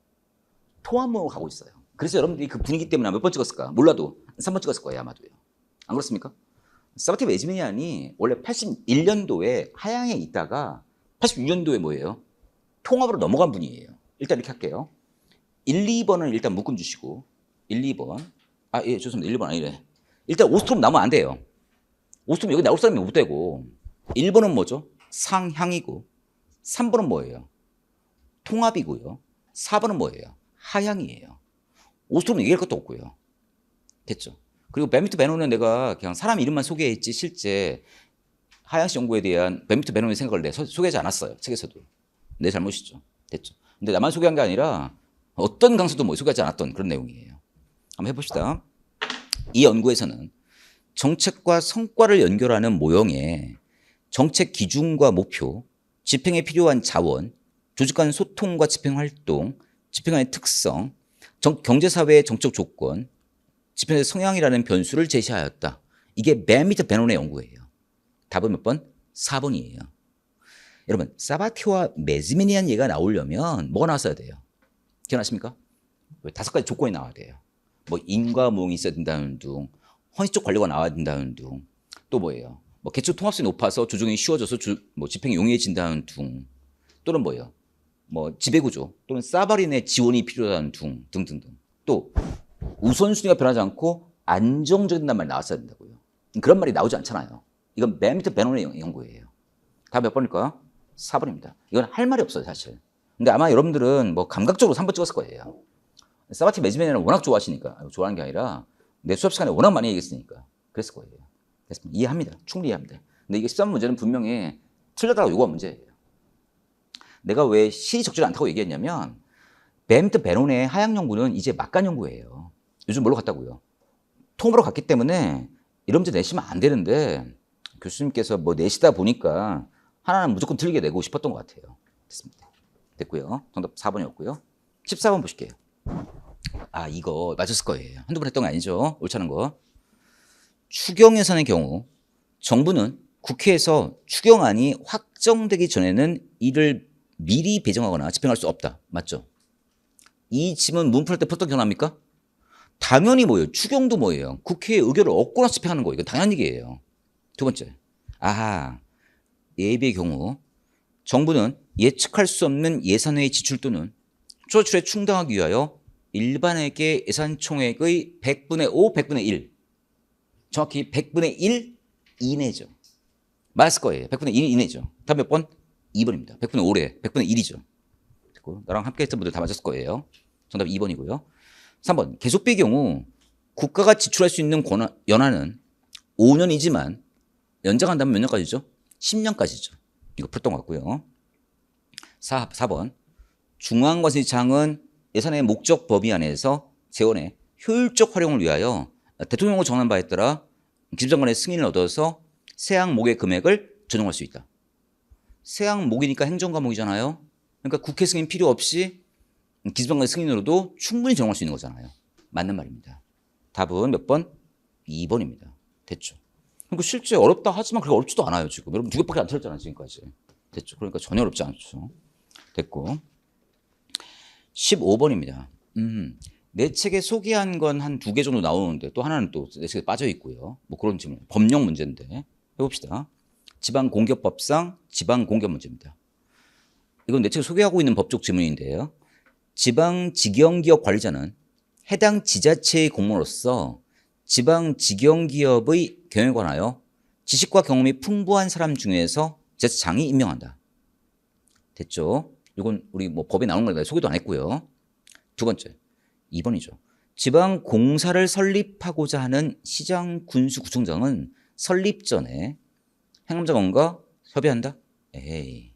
통합으로 가고 있어요. 그래서 여러분들이 그 분위기 때문에 몇 번 찍었을까? 몰라도 3번 찍었을 거예요 아마도요. 안 그렇습니까? 사바티 매즈메니안이 원래 81년도에 하양에 있다가 86년도에 뭐예요? 통합으로 넘어간 분이에요. 일단 이렇게 할게요. 1, 2번은 일단 묶음 주시고 1, 2번 예, 좋습니다. 1번 아니래. 일단 오스트롬 나오면 안 돼요. 오스트롬 여기 나올 사람이 못 되고 1번은 뭐죠? 상향이고 3번은 뭐예요? 통합이고요. 4번은 뭐예요? 하향이에요. 오스트롬은 얘기할 것도 없고요. 됐죠? 그리고 뱀미트 베논은 내가 그냥 사람 이름만 소개했지 실제 하향시 연구에 대한 뱀미트 베논의 생각을 내가 소개하지 않았어요. 책에서도. 내 잘못이죠. 됐죠? 근데 나만 소개한 게 아니라 어떤 강사도 뭐 소개하지 않았던 그런 내용이에요. 한번 해봅시다. 이 연구에서는 정책과 성과를 연결하는 모형에 정책 기준과 목표, 집행에 필요한 자원, 조직 간 소통과 집행 활동, 집행의 특성, 경제사회의 정책 조건, 집행의 성향이라는 변수를 제시하였다. 이게 뱀미트 베논의 연구예요. 답은 몇 번? 4번이에요. 여러분, 사바티와 매즈메니안 얘기가 나오려면 뭐가 나왔어야 돼요? 기억나십니까? 5가지 조건이 나와야 돼요. 뭐 인과 무응이 있어야 된다는 둥, 헌시적 관료가 나와야 된다는 둥, 또 뭐예요? 뭐 개체 통합성이 높아서 조정이 쉬워져서 뭐 집행이 용이해진다는 둥, 또는 뭐예요? 뭐 지배구조 또는 사바린의 지원이 필요하다는 둥 등등등. 또 우선순위가 변하지 않고 안정적이란 말이 나왔어야 된다고요. 그런 말이 나오지 않잖아요. 이건 뱀미트 베논의 연구예요. 다 몇 번일까요? 4번입니다. 이건 할 말이 없어요, 사실. 근데 아마 여러분들은 뭐 감각적으로 3번 찍었을 거예요. 사바티 매즈메니안을 워낙 좋아하시니까, 좋아하는 게 아니라 내 수업 시간에 워낙 많이 얘기했으니까 그랬을 거예요. 됐습니다. 이해합니다. 충분히 이해합니다. 근데 이게 13번 문제는 분명히 틀렸다고 요구한 문제예요. 내가 왜 실이 적절히 않다고 얘기했냐면 뱀미트 베논의 하향 연구는 이제 막간 연구예요. 요즘 뭘로 갔다고요? 통으로 갔기 때문에 이런 문제 내시면 안 되는데 교수님께서 뭐 내시다 보니까 하나는 무조건 틀리게 내고 싶었던 것 같아요. 됐습니다. 됐고요. 정답 4번이었고요. 14번 보실게요. 이거 맞았을 거예요. 한두 번 했던 거 아니죠? 옳지 않은 거. 추경 예산의 경우 정부는 국회에서 추경안이 확정되기 전에는 이를 미리 배정하거나 집행할 수 없다. 맞죠? 이 질문 문풀할 때 풀었던 기억납니까? 당연히 뭐예요? 추경도 뭐예요? 국회의 의결을 얻고나 집행하는 거예요. 이건 당연한 얘기예요. 두 번째. 예비의 경우 정부는 예측할 수 없는 예산의 지출 또는 초출에 충당하기 위하여 일반에게 예산 총액의 100분의 5, 100분의 1 정확히 100분의 1 이내죠. 맞을 거예요. 100분의 1 이내죠. 다음 몇 번? 2번입니다. 100분의 5래. 100분의 1이죠. 나랑 함께 했던 분들 다 맞았을 거예요. 정답 2번이고요. 3번. 계속비의 경우 국가가 지출할 수 있는 연한은 5년이지만 연장한다면 몇 년까지죠? 10년까지죠. 이거 풀었던 것 같고요. 4번. 중앙관세청은 예산의 목적 범위 안에서 재원의 효율적 활용을 위하여 대통령으로 정한 바에 따라 기술장관의 승인을 얻어서 세항목의 금액을 조정할 수 있다. 세항목이니까 행정과목이잖아요. 그러니까 국회 승인 필요 없이 기술장관의 승인으로도 충분히 정할 수 있는 거잖아요. 맞는 말입니다. 답은 몇 번? 2번입니다. 됐죠. 그러니까 실제 어렵다 하지만 그렇게 어렵지도 않아요. 지금 여러분 2개밖에 안 틀렸잖아요. 지금까지. 됐죠. 그러니까 전혀 어렵지 않죠. 됐고 15번입니다. 내 책에 소개한 건 한 2개 정도 나오는데 또 하나는 또 내 책에 빠져 있고요. 뭐 그런 질문, 법령 문제인데 해봅시다. 지방공기업법상 지방공기업 문제입니다. 이건 내 책에 소개하고 있는 법적 질문인데요. 지방직영기업 관리자는 해당 지자체의 공무원으로서 지방직영기업의 경영에 관하여 지식과 경험이 풍부한 사람 중에서 지자체장이 임명한다. 됐죠? 이건 우리 뭐 법에 나오는 거니까 소개도 안 했고요. 두 번째, 2번이죠. 지방공사를 설립하고자 하는 시장군수구청장은 설립 전에 행정장관과 협의한다? 에이.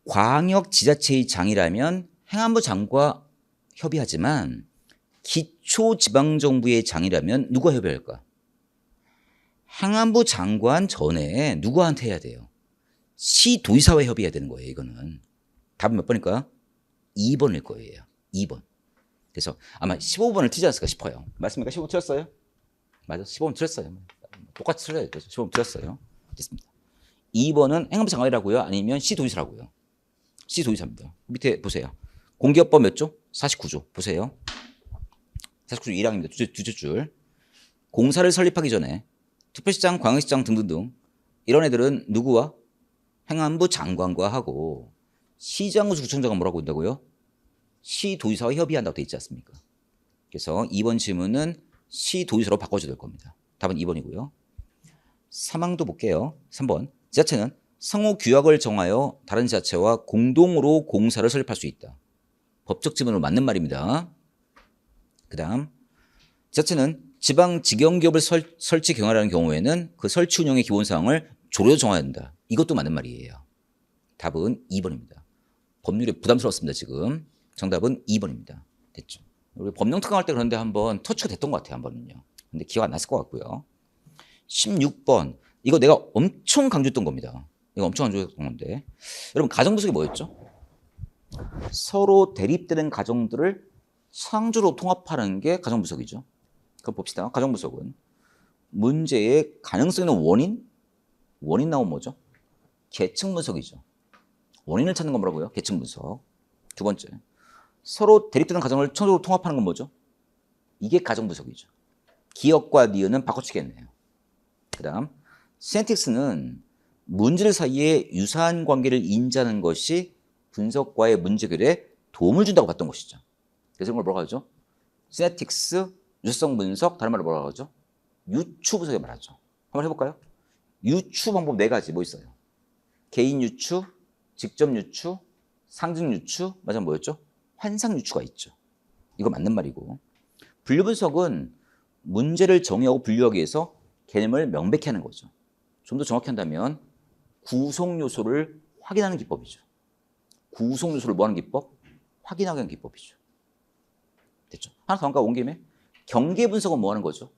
광역지자체의 장이라면 행안부 장과 협의하지만 기초지방정부의 장이라면 누가 협의할까? 행안부 장관 전에 누구한테 해야 돼요? 시도의사와 협의해야 되는 거예요. 이거는. 답은 몇 번일까요? 2번일 거예요. 2번. 그래서 아마 15번을 틀지 않았을까 싶어요. 맞습니까? 15번 틀렸어요? 맞아. 15번 틀렸어요. 똑같이 틀려야 돼요. 15번 틀렸어요. 됐습니다. 2번은 행안부 장관이라고요? 아니면 시도의사라고요? 시도의사입니다. 밑에 보세요. 공기업법 몇 조? 49조. 보세요. 49조 1항입니다. 두째 줄. 공사를 설립하기 전에 특별시장, 광역시장 등등등 이런 애들은 누구와? 행안부 장관과 하고 시장과 구청장은 뭐라고 한다고요? 시도지사와 협의한다고 돼 있지 않습니까? 그래서 2번 질문은 시도지사로 바꿔줘야 될 겁니다. 답은 2번이고요. 3항도 볼게요. 3번. 지자체는 상호 규약을 정하여 다른 지자체와 공동으로 공사를 설립할 수 있다. 법적 지문으로 맞는 말입니다. 그 다음 지자체는 지방 직영기업을 설치 경영하는 경우에는 그 설치 운영의 기본사항을 조례로 정해야 한다. 이것도 맞는 말이에요. 답은 2번입니다. 법률에 부담스럽습니다. 지금. 정답은 2번입니다. 됐죠. 우리 법령 특강할 때 그런데 한번 터치가 됐던 것 같아요. 한 번은요. 근데 기억 안 났을 것 같고요. 16번. 이거 내가 엄청 강조했던 겁니다. 이거 엄청 강조했던 건데. 여러분 가정부석이 뭐였죠? 서로 대립되는 가정들을 창조로 통합하는 게 가정부석이죠. 그럼 봅시다. 가정부석은 문제의 가능성 있는 원인 나오면 뭐죠? 계층 분석이죠. 원인을 찾는 건 뭐라고요? 계층 분석. 두 번째, 서로 대립되는 가정을 창조로 통합하는 건 뭐죠? 이게 가정 분석이죠. 기억과 니은은 바꿔치기했네요. 그 다음 시넨틱스는 문제들 사이에 유사한 관계를 인지하는 것이 분석과의 문제 해결에 도움을 준다고 봤던 것이죠. 그래서 이걸 뭐라고 하죠? 시넨틱스, 유사성 분석, 다른 말로 뭐라고 하죠? 유추 분석에 말하죠. 한번 해볼까요? 유추 방법 4가지 뭐 있어요? 개인 유추, 직접 유추, 상징 유추, 마지막 뭐였죠? 환상 유추가 있죠. 이거 맞는 말이고. 분류 분석은 문제를 정의하고 분류하기 위해서 개념을 명백히 하는 거죠. 좀 더 정확히 한다면 구성 요소를 확인하는 기법이죠. 구성 요소를 뭐 하는 기법? 확인하게 하는 기법이죠. 됐죠? 하나 더 온 김에 경계 분석은 뭐 하는 거죠?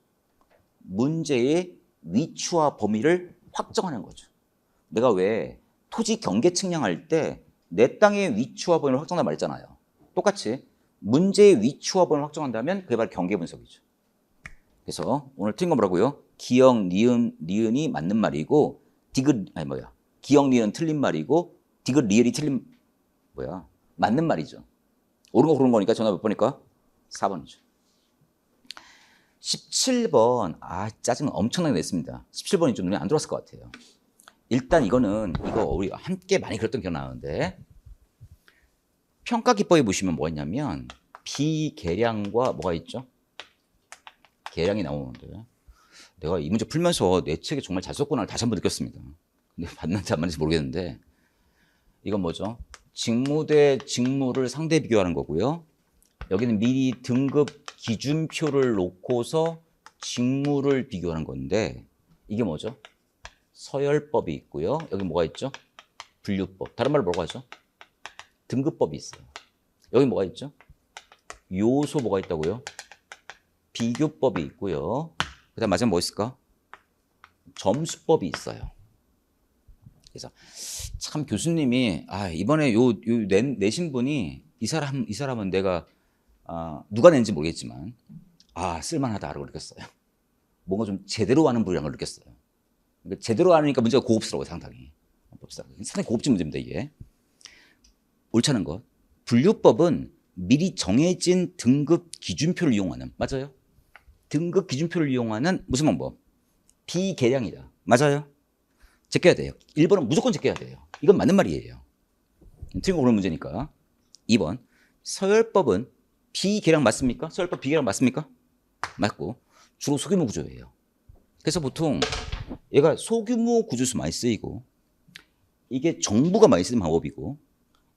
문제의 위치와 범위를 확정하는 거죠. 내가 왜 토지 경계 측량할 때 내 땅의 위치와 범위를 확정한다 말했잖아요. 똑같이 문제의 위치와 범위를 확정한다면 그게 바로 경계 분석이죠. 그래서 오늘 틀린 건 뭐라고요? 기역, 니은이 맞는 말이고 기역, 니은 틀린 말이고 디귿, 리을이 틀린 맞는 말이죠. 옳은 거 고른 거니까 전화 몇 번일까? 4번이죠. 17번 짜증 엄청나게 냈습니다. 17번이 좀 눈에 안 들어왔을 것 같아요. 일단 이거 우리 함께 많이 그렸던 기억 나는데 평가 기법에 보시면 뭐가 있냐면 비계량과 뭐가 있죠? 계량이 나오는데 내가 이 문제 풀면서 내 책에 정말 잘 썼구나를 다시 한번 느꼈습니다. 근데 맞는지 안 맞는지 모르겠는데 이건 뭐죠? 직무 대 직무를 상대 비교하는 거고요. 여기는 미리 등급 기준표를 놓고서 직무를 비교하는 건데 이게 뭐죠? 서열법이 있고요. 여기 뭐가 있죠? 분류법. 다른 말로 뭐라고 하죠? 등급법이 있어요. 여기 뭐가 있죠? 요소 뭐가 있다고요? 비교법이 있고요. 그 다음 마지막 뭐 있을까? 점수법이 있어요. 그래서 참 교수님이 이번에 내신 분이 이 사람은 내가 누가 낸지 모르겠지만 쓸만하다라고 느꼈어요. 뭔가 좀 제대로 하는 분이라는 걸 느꼈어요. 그러니까 제대로 하니까 문제가 고급스러워요. 상당히 고급진 문제입니다. 이게 옳지 않은 것. 분류법은 미리 정해진 등급 기준표를 이용하는 맞아요. 등급 기준표를 이용하는 무슨 방법? 비계량이다. 맞아요. 제껴야 돼요. 1번은 무조건 제껴야 돼요. 이건 맞는 말이에요. 틀린 거 고르는 문제니까. 2번 서열법은 비계량 맞습니까? 서열법 비계량 맞습니까? 맞고 주로 소규모 구조예요. 그래서 보통 얘가 소규모 구조에서 많이 쓰이고 이게 정부가 많이 쓰는 방법이고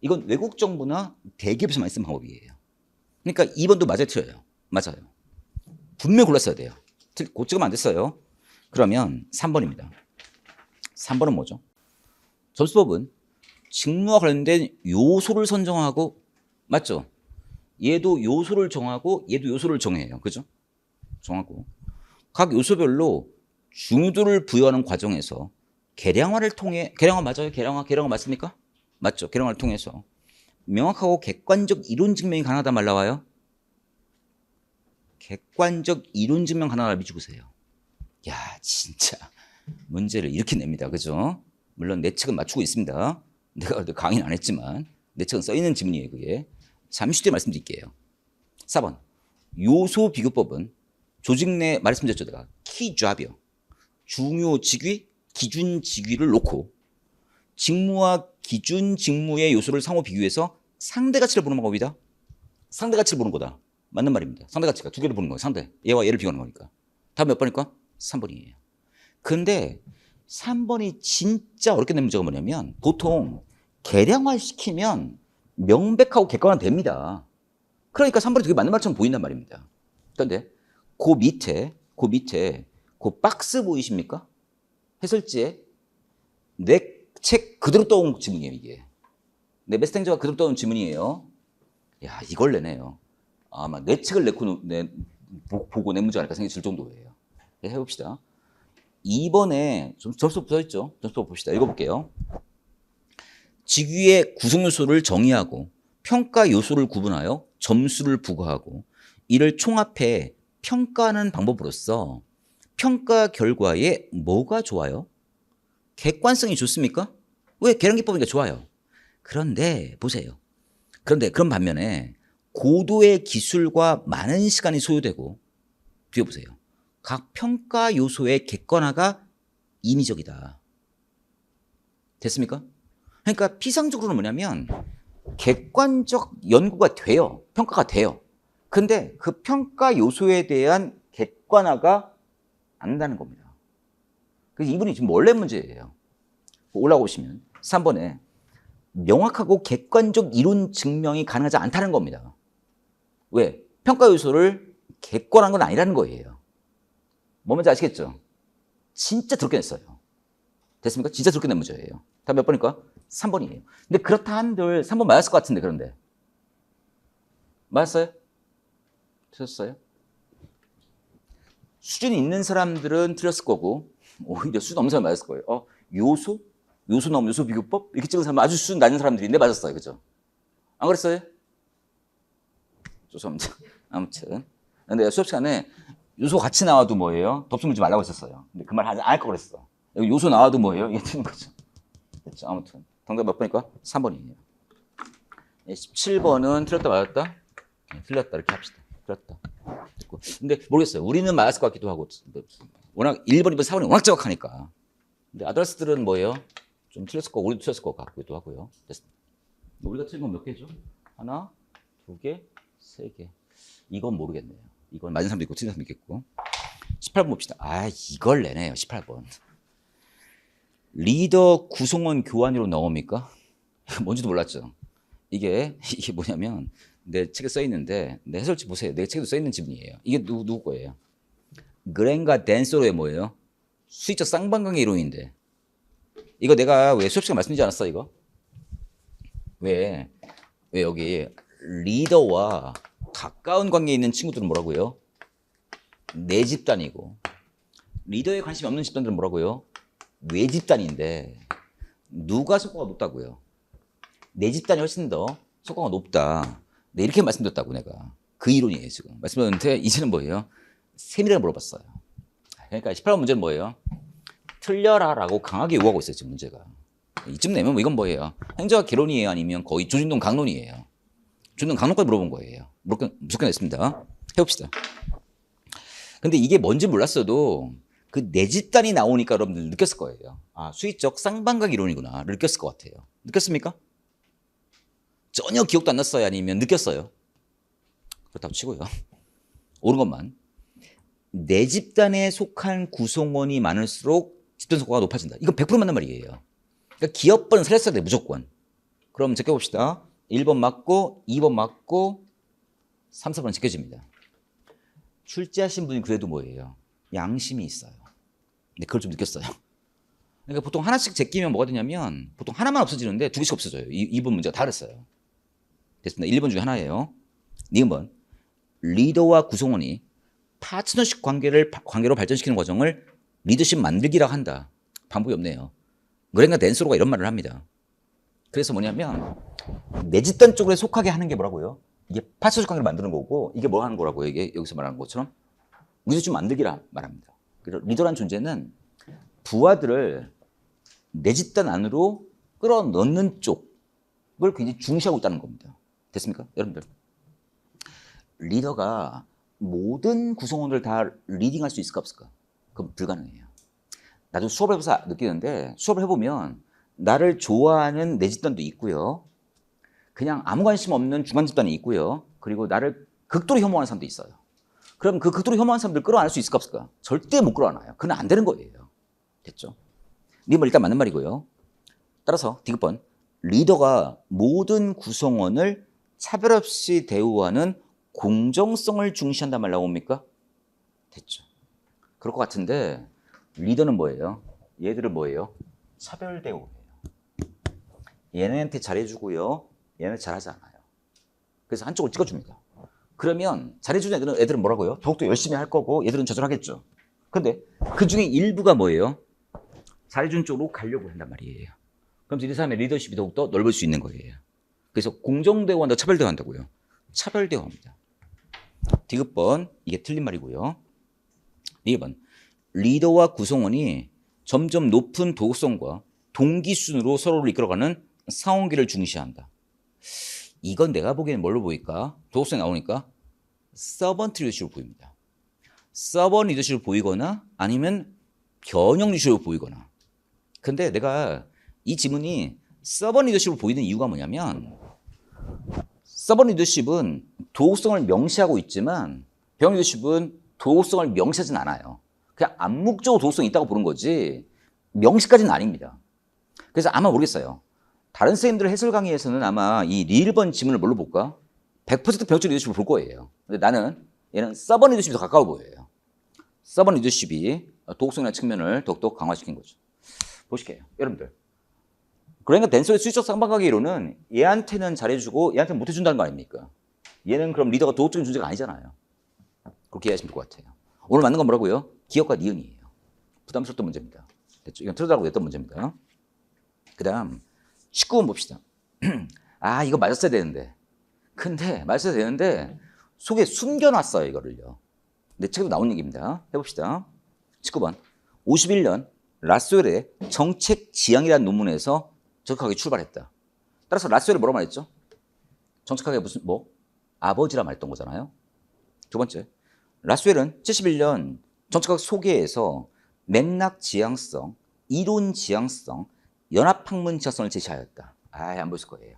이건 외국 정부나 대기업에서 많이 쓰는 방법이에요. 그러니까 2번도 맞아요, 틀려요? 맞아요. 분명히 골랐어야 돼요. 고치면 안 됐어요. 그러면 3번입니다. 3번은 뭐죠? 점수법은 직무와 관련된 요소를 선정하고 맞죠? 얘도 요소를 정하고 얘도 요소를 정해요. 그죠? 정하고 각 요소별로 중요도를 부여하는 과정에서 계량화를 통해 계량화 맞아요? 계량화 맞습니까? 맞죠? 계량화를 통해서 명확하고 객관적 이론 증명이 가능하다 말 나와요? 객관적 이론 증명 가능하다 믿어보세요. 야 진짜 문제를 이렇게 냅니다. 그죠? 물론 내 책은 맞추고 있습니다. 내가 강의는 안 했지만 내 책은 써있는 지문이에요. 그게. 잠시 뒤에 말씀드릴게요. 4번 요소 비교법은 조직 내 말씀드렸죠. 내가 키 잡이요. 중요 직위, 기준 직위를 놓고 직무와 기준 직무의 요소를 상호 비교해서 상대 가치를 보는 방법이다. 상대 가치를 보는 거다. 맞는 말입니다. 상대 가치가 두 개를 보는 거예요. 상대. 얘와 얘를 비교하는 거니까. 답 몇 번일까? 3번이에요. 근데 3번이 진짜 어렵게 낸 문제가 뭐냐면 보통 계량화 시키면 명백하고 객관화 됩니다. 그러니까 3번이 되게 맞는 말처럼 보인단 말입니다. 그런데 그 밑에 그 박스 보이십니까? 해설지에 내 책 그대로 떠온 지문이에요. 이게 내 메시탱저가 그대로 떠온 지문이에요. 야, 이걸 내네요. 아마 내 책을 보고 낸 문제가 아닐까 생각이 들 정도예요. 해봅시다. 2번에 좀 점수 써있죠? 점수 봅시다. 읽어볼게요. 직위의 구성 요소를 정의하고 평가 요소를 구분하여 점수를 부과하고 이를 총합해 평가하는 방법으로서 평가 결과에 뭐가 좋아요? 객관성이 좋습니까? 왜? 계량기법이니까 좋아요. 그런데 보세요. 그런 반면에 고도의 기술과 많은 시간이 소요되고 뒤에 보세요. 각 평가 요소의 객관화가 인위적이다. 됐습니까? 그러니까 피상적으로는 뭐냐면 객관적 연구가 돼요. 평가가 돼요. 근데 그 평가 요소에 대한 객관화가 안 된다는 겁니다. 그래서 이분이 지금 원래 문제예요. 올라가 보시면 3번에 명확하고 객관적 이론 증명이 가능하지 않다는 겁니다. 왜? 평가 요소를 객관한 건 아니라는 거예요. 뭐 뭔지 아시겠죠? 진짜 더럽게 냈어요. 됐습니까? 진짜 더럽게 낸 문제예요. 답 몇 번일까? 3번이에요. 근데 그렇다 한들 3번 맞았을 것 같은데 그런데. 맞았어요? 틀렸어요? 수준이 있는 사람들은 틀렸을 거고 오히려 수준 없는 사람 맞았을 거예요. 요소? 요소 나오면 요소 비교법? 이렇게 찍은 사람 아주 수준 낮은 사람들인데 맞았어요. 그죠? 안 그랬어요? 죄송합니다. 아무튼. 근데 수업 시간에 요소 같이 나와도 뭐예요? 덥수 물지 말라고 했었어요. 근데 그 말 안 할 걸 그랬어. 여기 요소 나와도 뭐예요? 이게 되는 거죠. 그렇죠? 아무튼. 정답 몇 번일까? 3번이에요. 17번은 틀렸다 맞았다? 네, 틀렸다 이렇게 합시다. 틀렸다. 근데 모르겠어요. 우리는 맞았을 것 같기도 하고 워낙 1번, 2번, 4번이 워낙 정확하니까. 근데 아더스들은 뭐예요? 좀 틀렸을 거고 우리도 틀렸을 것 같기도 하고요. 됐습니다. 우리가 틀린 건 몇 개죠? 하나, 두 개, 세 개. 이건 모르겠네요. 이건 맞은 사람도 있고 틀린 사람도 있겠고. 18번 봅시다. 이걸 내네요. 18번. 리더 구성원 교환으로 나옵니까? 뭔지도 몰랐죠. 이게 뭐냐면 내 책에 써 있는데 내 해설지 보세요. 내 책에도 써 있는 지문이에요. 이게 누구 거예요? 그랭과 댄소로의 뭐예요? 수익적 쌍방관계 이론인데 이거 내가 왜 수업 시간 말씀드리지 않았어 이거? 왜 여기 리더와 가까운 관계에 있는 친구들은 뭐라고요? 내 집단이고 리더에 관심이 없는 집단들은 뭐라고요? 외 집단인데 누가 성과가 높다고요? 내 집단이 훨씬 더 성과가 높다. 네, 이렇게 말씀드렸다고 내가. 그 이론이에요 지금. 말씀드렸는데 이제는 뭐예요? 세밀하게 물어봤어요. 그러니까 18번 문제는 뭐예요? 틀려라 라고 강하게 요구하고 있어요 지금 문제가. 이쯤 내면 이건 뭐예요? 행정학 개론이에요? 아니면 거의 조준동 강론이에요? 조준동 강론까지 물어본 거예요. 무조건 했습니다. 해봅시다. 근데 이게 뭔지 몰랐어도 그 내 집단이 나오니까 여러분들 느꼈을 거예요. 수익적 쌍방각 이론이구나 느꼈을 것 같아요. 느꼈습니까? 전혀 기억도 안 났어요? 아니면 느꼈어요? 그렇다고 치고요. 옳은 것만. 내 집단에 속한 구성원이 많을수록 집단 성과가 높아진다. 이건 100% 맞는 말이에요. 그러니까 기업번은 살렸어야 돼 무조건. 그럼 제껴봅시다. 1번 맞고 2번 맞고 3, 4번 제껴집니다. 출제하신 분이 그래도 뭐예요? 양심이 있어요. 근데 그걸 좀 느꼈어요. 그러니까 보통 하나씩 제끼면 뭐가 되냐면 보통 하나만 없어지는데 두 개씩 없어져요. 2번 문제가 다 그랬어요. 됐습니다. 1번 중에 하나예요. 2번. 리더와 구성원이 파트너십 관계로 발전시키는 과정을 리더십 만들기라고 한다. 방법이 없네요. 그랭과 댄소로가 이런 말을 합니다. 그래서 뭐냐면 내 집단 쪽에 속하게 하는 게 뭐라고요? 이게 파트너십 관계를 만드는 거고 이게 뭐 하는 거라고요? 이게 여기서 말하는 것처럼 리더십 만들기라 말합니다. 그래서 리더란 존재는 부하들을 내 집단 안으로 끌어넣는 쪽을 굉장히 중시하고 있다는 겁니다. 됐습니까? 여러분들. 리더가 모든 구성원을 다 리딩할 수 있을까 없을까? 그건 불가능해요. 나도 수업을 해봐서 느끼는데 수업을 해보면 나를 좋아하는 내 집단도 있고요. 그냥 아무 관심 없는 중간 집단이 있고요. 그리고 나를 극도로 혐오하는 사람도 있어요. 그럼 그 극도로 혐오하는 사람들 끌어안을 수 있을까 없을까? 절대 못 끌어안아요. 그건 안 되는 거예요. 됐죠? 네 말 일단 맞는 말이고요. 따라서 디귿번 리더가 모든 구성원을 차별 없이 대우하는 공정성을 중시한단 말 나옵니까? 됐죠. 그럴 것 같은데 리더는 뭐예요? 얘들은 뭐예요? 차별 대우예요. 얘네한테 잘해주고요. 얘네 잘하지 않아요. 그래서 한쪽을 찍어줍니다. 그러면 잘해주는 애들은 뭐라고요? 더욱더 열심히 할 거고 얘들은 저절하겠죠. 근데 그 중에 일부가 뭐예요? 잘해주는 쪽으로 가려고 한단 말이에요. 그럼 이 사람의 리더십이 더욱더 넓을 수 있는 거예요. 그래서 공정대우한다, 차별대우한다고요. 차별대우합니다. 디귿번 이게 틀린 말이고요. 1번 리더와 구성원이 점점 높은 도덕성과 동기 수준으로 서로를 이끌어가는 상호관계를 중시한다. 이건 내가 보기에는 뭘로 보일까? 도덕성이 나오니까 서번트 리더십으로 보입니다. 서번 리더십으로 보이거나 아니면 변형 리더십으로 보이거나. 근데 내가 이 지문이 서번 리더십으로 보이는 이유가 뭐냐면 서번 리더십은 도덕성을 명시하고 있지만 변형 리더십은 도덕성을 명시하진 않아요. 그냥 암묵적으로 도덕성이 있다고 보는 거지 명시까지는 아닙니다. 그래서 아마 모르겠어요. 다른 선생님들 해설 강의에서는 아마 이 리일번 지문을 뭘로 볼까? 100% 변형적 리더십을 볼 거예요. 근데 나는 얘는 서번 리더십이 더 가까워 보여요. 서번 리더십이 도덕성이라는 측면을 더욱더 강화시킨 거죠. 보실게요. 여러분들. 그러니까 댄서의 수익적 쌍방관계 이론은 얘한테는 잘해주고 얘한테는 못해준다는 거 아닙니까? 얘는 그럼 리더가 도덕적인 존재가 아니잖아요. 그렇게 이해하시면 될 것 같아요. 오늘 맞는 건 뭐라고요? 기억과 니은이에요. 부담스럽던 문제입니다. 됐죠? 이건 틀어달라고 했던 문제입니다. 그 다음 19번 봅시다. 아 이거 맞았어야 되는데 근데 맞았어야 되는데 속에 숨겨놨어요 이거를요. 내 책에도 나온 얘기입니다. 해봅시다. 19번 51년 라쏘엘의 정책 지향이라는 논문에서 정확하게 출발했다. 따라서 라쏘엘이 뭐라고 말했죠? 정책학의 무슨 아버지라 말했던 거잖아요. 두 번째 라쏘엘은 71년 정책학 소개에서 맥락 지향성, 이론 지향성, 연합학문 지향성을 제시하였다. 안 보였을 거예요.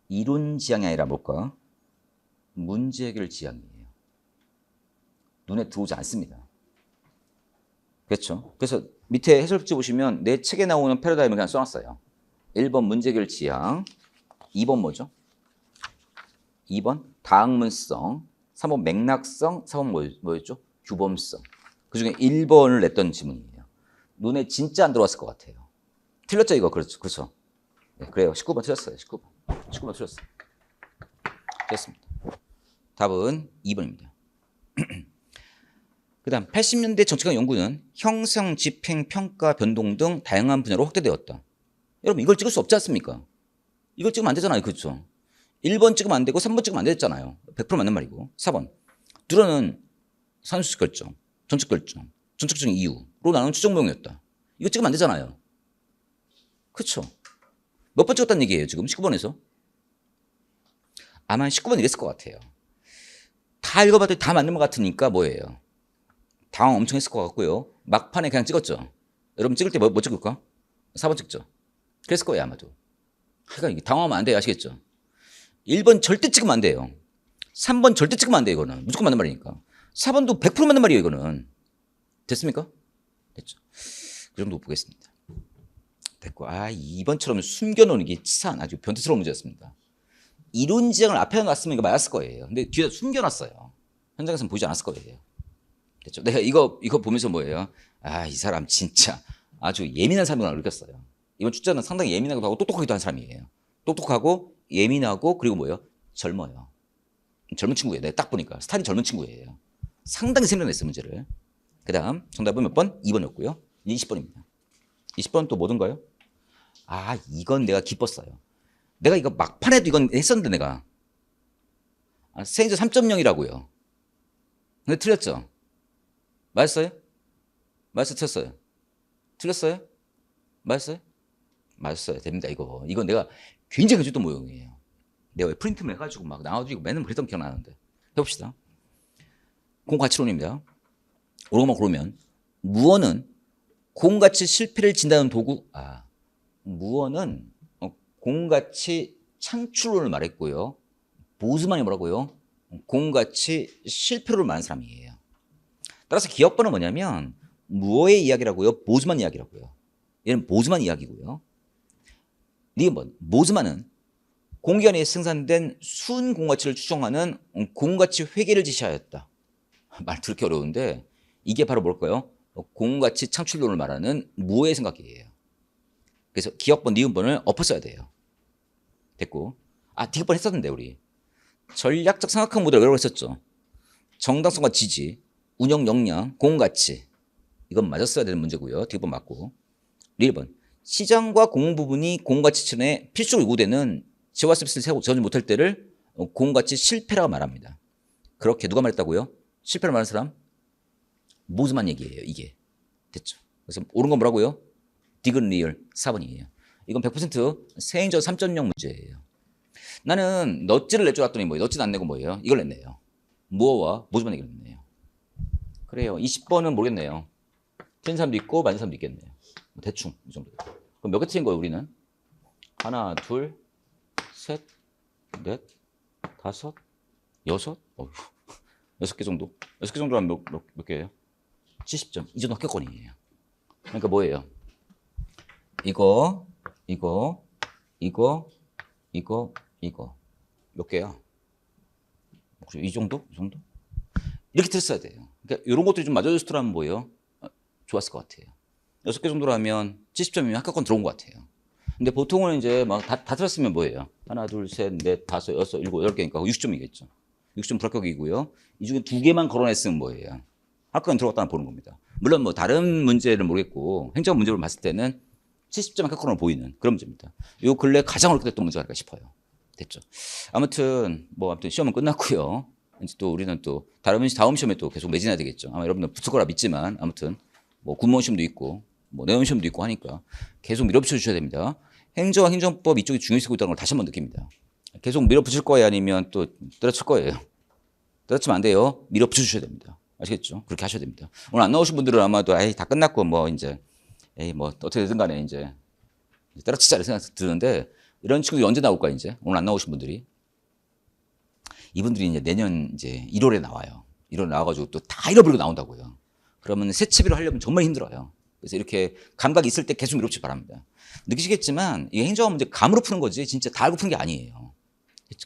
이론 지향이 아니라 뭘까? 문제 해결 지향이에요. 눈에 들어오지 않습니다. 그렇죠? 그래서 밑에 해설지 보시면 내 책에 나오는 패러다임을 그냥 써놨어요. 1번 문제 해결 지향, 2번 뭐죠? 2번 다학문성, 3번 맥락성, 4번 뭐였죠? 규범성. 그중에 1번을 냈던 지문이에요. 눈에 진짜 안 들어왔을 것 같아요. 틀렸죠 이거? 그렇죠. 그렇죠. 네, 그래요. 19번 틀렸어요. 19번 틀렸어요. 됐습니다. 답은 2번입니다. 그 다음 80년대 정책학 연구는 형성, 집행, 평가, 변동 등 다양한 분야로 확대되었다. 여러분 이걸 찍을 수 없지 않습니까? 이걸 찍으면 안 되잖아요. 그렇죠? 1번 찍으면 안 되고 3번 찍으면 안 됐잖아요. 100% 맞는 말이고. 4번 둘러는 산수식 결정, 정책 결정, 정책적인 이유로 나누는 추정 모형이었다. 이거 찍으면 안 되잖아요. 그렇죠? 몇 번 찍었다는 얘기예요 지금 19번에서? 아마 19번 이랬을 것 같아요. 다 읽어봤더니 다 맞는 것 같으니까 뭐예요? 당황 엄청 했을 것 같고요. 막판에 그냥 찍었죠. 여러분 찍을 때 뭐 찍을까? 4번 찍죠. 그랬을 거예요 아마도. 그러니까 이게 당황하면 안 돼요. 아시겠죠? 1번 절대 찍으면 안 돼요. 3번 절대 찍으면 안 돼요. 이거는 무조건 맞는 말이니까. 4번도 100% 맞는 말이에요. 이거는. 됐습니까? 됐죠. 그 정도 보겠습니다. 됐고 2번처럼 숨겨놓는 게 치사한 아주 변태스러운 문제였습니다. 이론 지향을 앞에 놨으면 이거 맞았을 거예요. 근데 뒤에 숨겨놨어요. 현장에서는 보이지 않았을 거예요. 됐죠? 내가 이거 보면서 뭐예요? 이 사람 진짜 아주 예민한 사람이구나 느꼈어요. 이번 출자는 상당히 예민하기도 하고 똑똑하기도 한 사람이에요. 똑똑하고 예민하고 그리고 뭐예요? 젊어요. 젊은 친구예요. 내가 딱 보니까 스타일이 젊은 친구예요. 상당히 생각냈어요 문제를. 그 다음 정답은 몇 번? 2번이었고요. 20번입니다. 20번 또 뭐든가요? 이건 내가 기뻤어요. 내가 이거 막판에도 이건 했었는데 내가 세인저 3.0이라고요. 근데 틀렸죠? 맞았어요? 맞았어요? 틀렸어요? 틀렸어요? 맞았어요? 맞았어요. 됩니다 이거. 이건 내가 굉장히 해줬던 모형이에요. 내가 프린트만 해가지고 막 나와주고 맨날 그랬던 기억 나는데. 해봅시다. 공가치론입니다. 옳은 것만 고르면 무언은 공가치 실패를 진단하는 도구. 무어는 공가치 창출론을 말했고요. 보즈만이 뭐라고요? 공가치 실패론을 말하는 사람이에요. 따라서 기억번은 뭐냐면 무어의 이야기라고요? 보즈만 이야기라고요? 얘는 보즈만 이야기고요. 니은번 보즈만은 공기관에 생산된 순 공가치를 추정하는 공가치 회계를 지시하였다. 말 듣기 어려운데 이게 바로 뭘까요? 공가치 창출론을 말하는 무어의 생각이에요. 그래서 기억번, 니은번을 엎었어야 돼요. 됐고, 디귿번 했었는데 우리 전략적 삼각형 모델 여러 번 했었죠. 정당성과 지지, 운영 역량, 공가치. 이건 맞았어야 되는 문제고요. 디귿번 맞고. 리을번 시장과 공공 부분이 공가치천에 필수적으로 요구되는 재화 서비스를 세우지 못할 때를 공가치 실패라고 말합니다. 그렇게 누가 말했다고요? 실패를 말하는 사람? 모즈만 얘기예요. 이게. 됐죠. 그래서 옳은 건 뭐라고요? 디귿 리얼 4번이에요. 이건 100% 세행저 3.0 문제예요. 나는 넛지를 낼 줄 알았더니 뭐예요? 넛지는 안 내고 뭐예요? 이걸 냈네요. 무어와 모즈만 얘기를 냈네요. 그래요. 20번은 모르겠네요. 틀린 사람도 있고 맞은 사람도 있겠네요. 대충 이 정도. 그럼 몇 개 틀린 거예요, 우리는? 하나, 둘, 셋, 넷, 다섯, 여섯? 6개 정도? 6개 정도면 몇 개예요? 70점. 이 정도 합격권이에요. 그러니까 뭐예요? 이거 몇 개야? 이 정도? 이 정도? 이렇게 틀었어야 돼요. 그러니까 이런 것들이 좀 맞아줬더라면 뭐예요? 좋았을 것 같아요. 6개 정도라면 70점이면 합격권 들어온 것 같아요. 근데 보통은 이제 막 다 틀었으면 뭐예요? 하나, 둘, 셋, 넷, 다섯, 여섯, 일곱, 10개니까 60점이겠죠. 60점 불합격이고요. 이 중에 2개만 걸어냈으면 뭐예요? 합격권 들어갔다는 보는 겁니다. 물론 뭐 다른 문제를 모르겠고 행정 문제로 봤을 때는 70점 합격권으로 보이는 그런 문제입니다. 요 근래 가장 어렵게 됐던 문제가 아닐까 싶어요. 됐죠. 아무튼 시험은 끝났고요. 이제 또 우리는 또 다음 시험에 또 계속 매진해야 되겠죠. 아마 여러분들 붙을 거라 믿지만 아무튼 뭐 군무원 시험도 있고 뭐 내원 시험도 있고 하니까 계속 밀어붙여 주셔야 됩니다. 행정과 행정법 이쪽이 중요시하고 있다는 걸 다시 한번 느낍니다. 계속 밀어붙일 거예요, 아니면 또 때려칠 거예요? 때려치면 안 돼요. 밀어붙여 주셔야 됩니다. 아시겠죠? 그렇게 하셔야 됩니다. 오늘 안 나오신 분들은 아마도 다 끝났고 어떻게 되든 간에 이제 때려치자 생각 드는데 이런 친구들이 언제 나올까 이제 오늘 안 나오신 분들이 이분들이 이제 내년 이제 1월에 나와요. 1월에 나와가지고 또 다 잃어버리고 나온다고요. 그러면 새치기로 하려면 정말 힘들어요. 그래서 이렇게 감각이 있을 때 계속 밀어붙이기 바랍니다. 느끼시겠지만 이 행정학 문제 감으로 푸는 거지 진짜 다 알고 푸는 게 아니에요.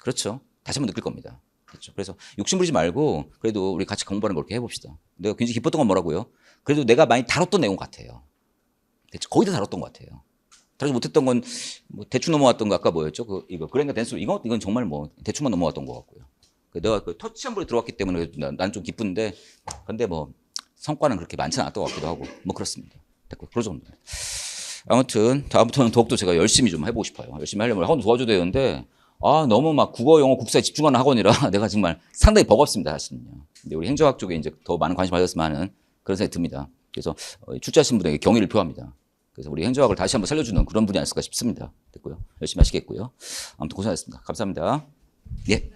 그렇죠? 다시 한번 느낄 겁니다. 그렇죠? 그래서 욕심 부리지 말고 그래도 우리 같이 공부하는 걸 이렇게 해봅시다. 내가 굉장히 기뻤던 건 뭐라고요? 그래도 내가 많이 다뤘던 내용 같아요. 그렇죠? 거의 다 다뤘던 것 같아요. 다루지 못했던 건 뭐 대충 넘어왔던 거 아까 뭐였죠? 이거 그랜가 댄스 이건 정말 뭐 대충만 넘어왔던 것 같고요. 내가 그 터치 한 번에 들어왔기 때문에 난 좀 기쁜데 근데 뭐 성과는 그렇게 많지는 않았던 것 같기도 하고 뭐 그렇습니다. 됐고 그런 정도. 아무튼 다음부터는 더욱더 제가 열심히 좀 해보고 싶어요. 열심히 하려면 학원 도와줘야 되는데 너무 막 국어, 영어, 국사에 집중하는 학원이라 내가 정말 상당히 버겁습니다, 사실은요. 근데 우리 행정학 쪽에 이제 더 많은 관심 가졌으면 하는 그런 생각이 듭니다. 그래서 출제하신 분에게 경의를 표합니다. 그래서 우리 행정학을 다시 한번 살려주는 그런 분이 아닐까 싶습니다. 됐고요. 열심히 하시겠고요. 아무튼 고생하셨습니다. 감사합니다. 예.